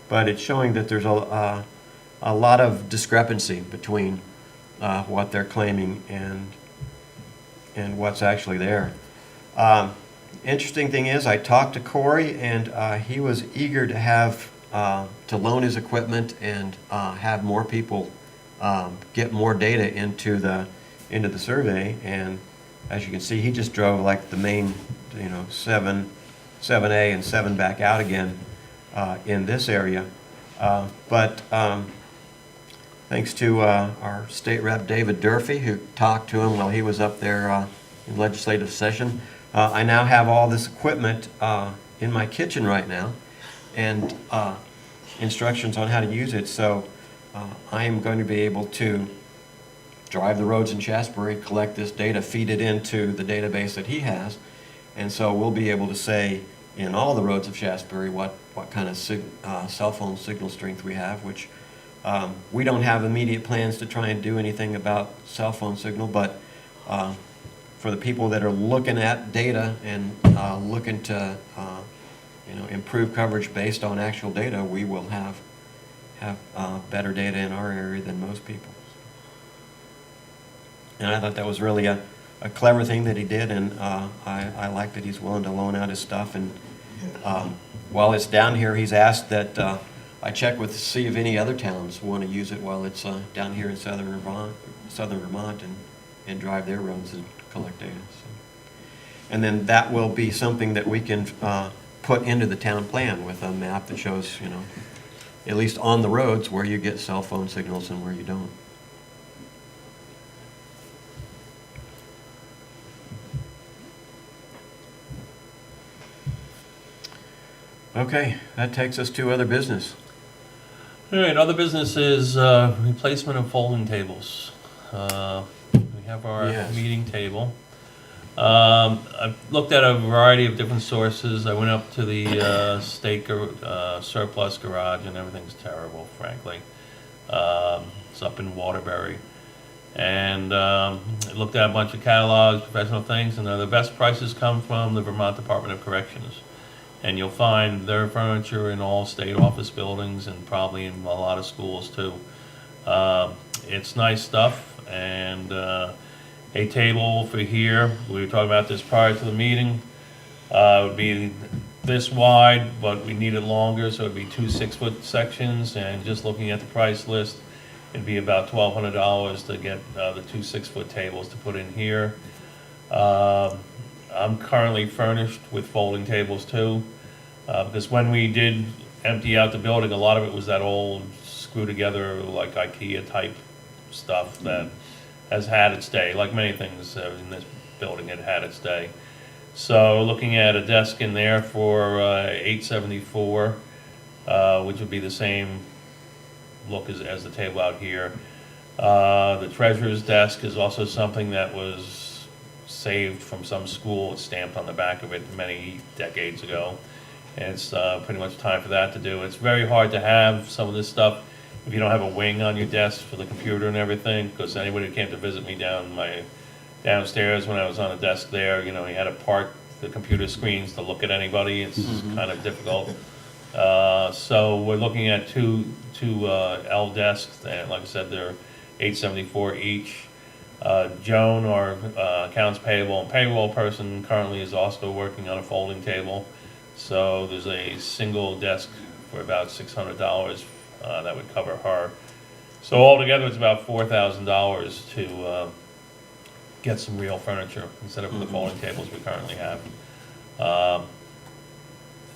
But it's showing that there's a lot of discrepancy between what they're claiming and what's actually there. Interesting thing is, I talked to Corey, and he was eager to have to loan his equipment and have more people get more data into the survey. And as you can see, he just drove like the main 7A and 7 back out again in this area. But thanks to our state rep, David Durfee, who talked to him while he was up there in legislative session, I now have all this equipment in my kitchen right now, and instructions on how to use it. So I am going to be able to drive the roads in Shaftsbury, collect this data, feed it into the database that he has, and so we'll be able to say in all the roads of Shaftsbury what kind of cell phone signal strength we have, which we don't have immediate plans to try and do anything about cell phone signal, but for the people that are looking at data and looking to improve coverage based on actual data, we will have better data in our area than most people. And I thought that was really a clever thing that he did, and I like that he's willing to loan out his stuff. And while it's down here, he's asked that I check with, see if any other towns want to use it while it's down here in southern Vermont and drive their roads and collect data. So. And then that will be something that we can put into the town plan with a map that shows, you know, at least on the roads where you get cell phone signals and where you don't. Okay, that takes us to other business. All right, other business is replacement of folding tables. We have our Yes. meeting table. I've looked at a variety of different sources. I went up to the state surplus garage, and everything's terrible, frankly. It's up in Waterbury. And I looked at a bunch of catalogs, professional things, and the best prices come from the Vermont Department of Corrections. And you'll find their furniture in all state office buildings and probably in a lot of schools too. It's nice stuff, and a table for here, we were talking about this prior to the meeting, would be this wide, but we need it longer, so it'd be 2 6-foot sections, and just looking at the price list, it'd be about $1,200 to get the 2 6-foot tables to put in here. I'm currently furnished with folding tables too, because when we did empty out the building, a lot of it was that old screw together like IKEA type stuff that has had its day, like many things in this building it had its day. So looking at a desk in there for $874, which would be the same look as the table out here. The treasurer's desk is also something that was saved from some school. It's stamped on the back of it many decades ago. And it's pretty much time for that to do. It's very hard to have some of this stuff if you don't have a wing on your desk for the computer and everything, because anybody who came to visit me downstairs when I was on a desk there, you know, he had to park the computer screens to look at anybody. It's kind of difficult. So we're looking at two L desks, and like I said, they're $874 each. Joan, our accounts payable and payroll person, currently is also working on a folding table. So there's a single desk for about $600 that would cover her. So altogether, it's about $4,000 to get some real furniture instead of the folding tables we currently have.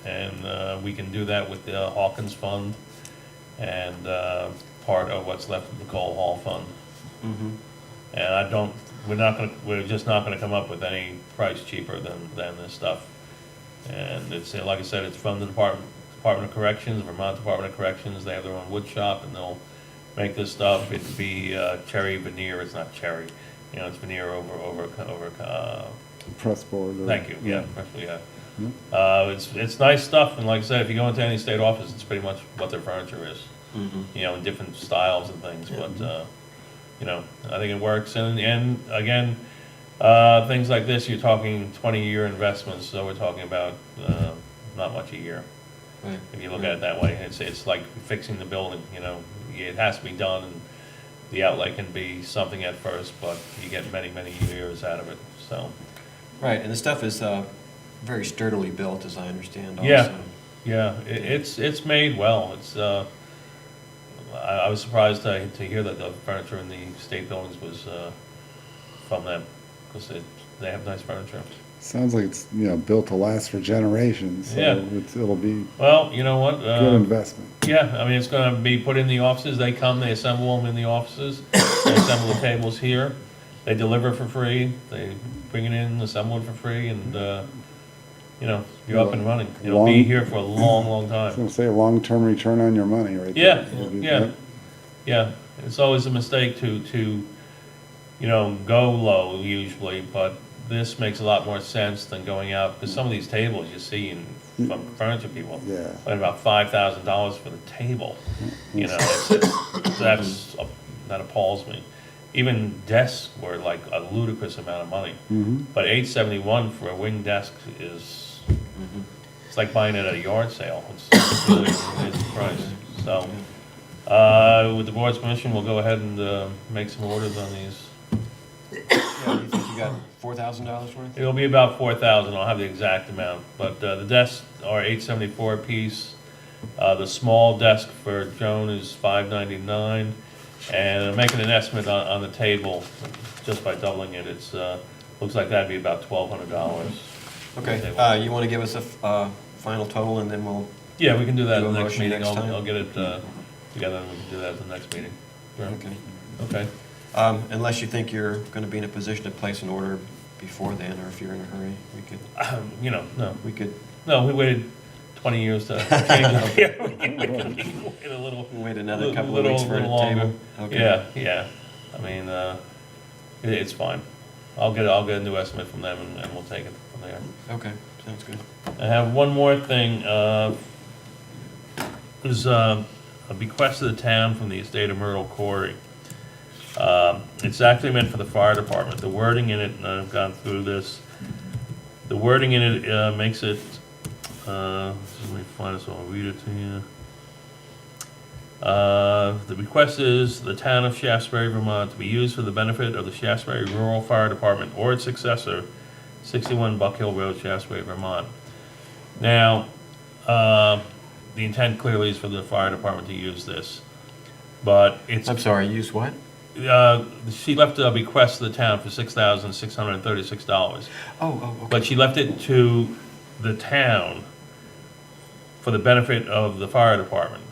And we can do that with the Hawkins Fund and part of what's left of the Cole Hall Fund. And we're just not gonna come up with any price cheaper than this stuff. And it's, like I said, it's from the Department of Corrections, Vermont Department of Corrections. They have their own wood shop, and they'll make this stuff. It'd be cherry veneer. It's not cherry, you know, it's veneer over. Press board. Thank you. Yeah, it's nice stuff. And like I said, if you go into any state office, it's pretty much what their furniture is. You know, in different styles and things. But you know, I think it works. And again, things like this, you're talking 20-year investments, so we're talking about not much a year. Right. If you look at it that way, it's like fixing the building, you know, it has to be done, and the outlay can be something at first, but you get many, many years out of it, so. Right, and the stuff is very sturdily built, as I understand also. Yeah, it's made well. It's I was surprised to hear that the furniture in the state buildings was from them, because they have nice furniture. Sounds like it's, you know, built to last for generations, so Yeah. it'll be Well, you know what? good investment. Yeah, I mean, it's gonna be put in the offices. They come, they assemble them in the offices. They assemble the tables here. They deliver for free. They bring it in, assemble it for free, and, you know, you're up and running. It'll be here for a long, long I was time. gonna say, long-term return on your money right Yeah, there. It'll be- yeah. It's always a mistake to, you know, go low usually, but this makes a lot more sense than going out, because some of these tables you see from furniture people, Yeah. spend about $5,000 for the table. You know, that appalls me. Even desks were like a ludicrous amount of money. But $871 for a wing desk is, it's like buying it at a yard sale. It's really amazing price. So, with the board's permission, we'll go ahead and make some orders on these. Yeah, you think you got $4,000 worth? It'll be about $4,000. I'll have the exact amount, but the desks are $874 a piece, The small desk for Joan is $599, and I'm making an estimate on the table, just by doubling it, it's, looks like that'd be about $1,200. Okay, you want to give us a final total, and then we'll, Yeah, we can do that Do at a the next motion meeting, next time? I'll get it, together, and we can do that at the next meeting. Sure. okay. Okay. Unless you think you're going to be in a position to place an order before then, or if you're in a hurry, we could, No, we could we waited 20 years to change it. Yeah, we can wait a little. wait another couple of weeks for a Little longer. table. Okay. Yeah. I mean, it's fine. I'll get a new estimate from them, and we'll take it from there. Okay, sounds good. I have one more thing. There's a bequest to the town from the estate of Myrtle Corey. It's actually meant for the fire department. The wording in it, and I've gone through this, the wording in it makes it, let me find it so I'll read it to you. The request is the town of Shaftsbury, Vermont, to be used for the benefit of the Shaftsbury Rural Fire Department or its successor, 61 Buck Hill Road, Shaftsbury, Vermont. Now, the intent clearly is for the fire department to use this, but it's, I'm sorry, use what? she left a bequest to the town for $6,636, Oh, okay. but she left it to the town for the benefit of the fire department.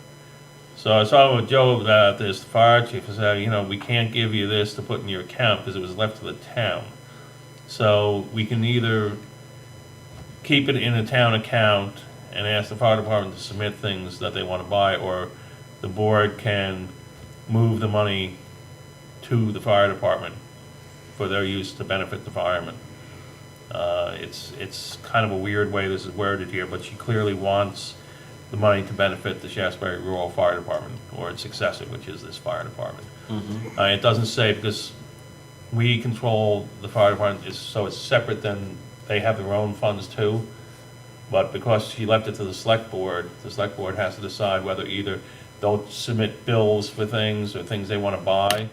So I was talking with Joe about this, the fire chief, and said, we can't give you this to put in your account because it was left to the town. So we can either keep it in a town account and ask the fire department to submit things that they want to buy, or the board can move the money to the fire department for their use to benefit the firemen. It's kind of a weird way this is worded here, but she clearly wants the money to benefit the Shaftsbury Rural Fire Department, or its successor, which is this fire department. Mhm. It doesn't say, because we control the fire department, so it's separate than, they have their own funds too. But because she left it to the select board has to decide whether either they'll submit bills for things or things they want to buy,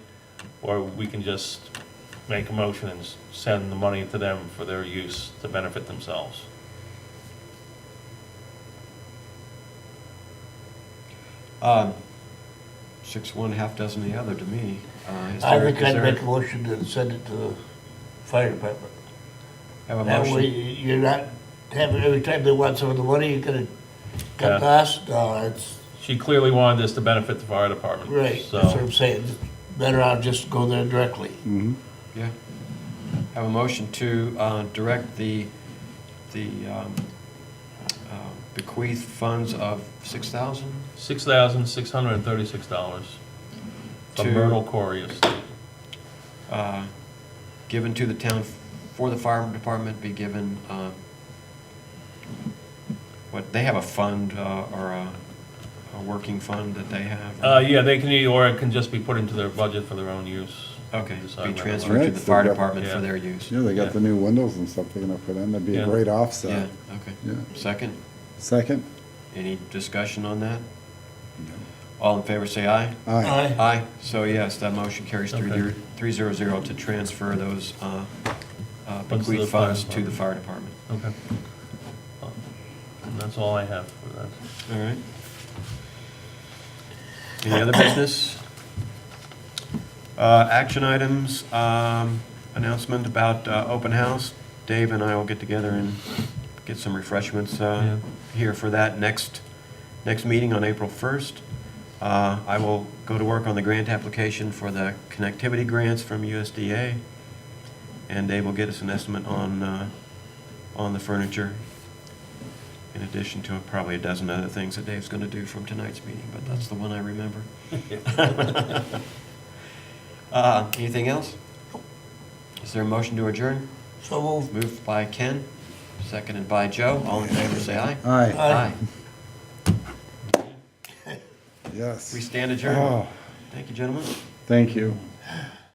or we can just make a motion and send the money to them for their use to benefit themselves. Six one, half dozen the other to me. Is I there- think is I'd there- make a motion to send it to the fire department. Have a That way, motion. you're not having, every time they want some of the money, you're gonna Yeah. cut costs. No, it's, She clearly wanted this to benefit the fire department. right, that's what So, I'm saying. Better I'll just go there directly. Mhm. Yeah. Have a motion to direct the bequeath funds of 6,000 $6,636 from To- Myrtle Corey Estate. given to the town for the fire department, be given, what, they have a fund or a working fund that they have? Yeah, they can, or it can just be put into their budget for their own use. Okay, Decide be whether- transferred to Right, the so fire that- department for Yeah. their use. Yeah, they Yeah. got the new windows and stuff they're gonna put in, that'd be Yeah. a great Yeah, offset. okay. Yeah. Second, Second? any discussion on that? All in favor, say aye. Aye. Aye, so yes, that motion carries Okay. 300 to transfer those Funds to the bequeath fire funds to the department. fire department. Okay. And that's all I have for that. All right. Any other business? Action items, announcement about open house. Dave and I will get together and get some refreshments Yeah. here for that next meeting on April 1st. I will go to work on the grant application for the connectivity grants from USDA, and Dave will get us an estimate on the furniture, in addition to probably a dozen other things that Dave's going to do from tonight's meeting, but that's the one I remember. Anything else? Is there a motion to adjourn? So move. Moved by Ken, seconded by Joe. All in favor, say aye. Aye, Aye. yes. We stand adjourned. Oh, Thank you, gentlemen. thank you.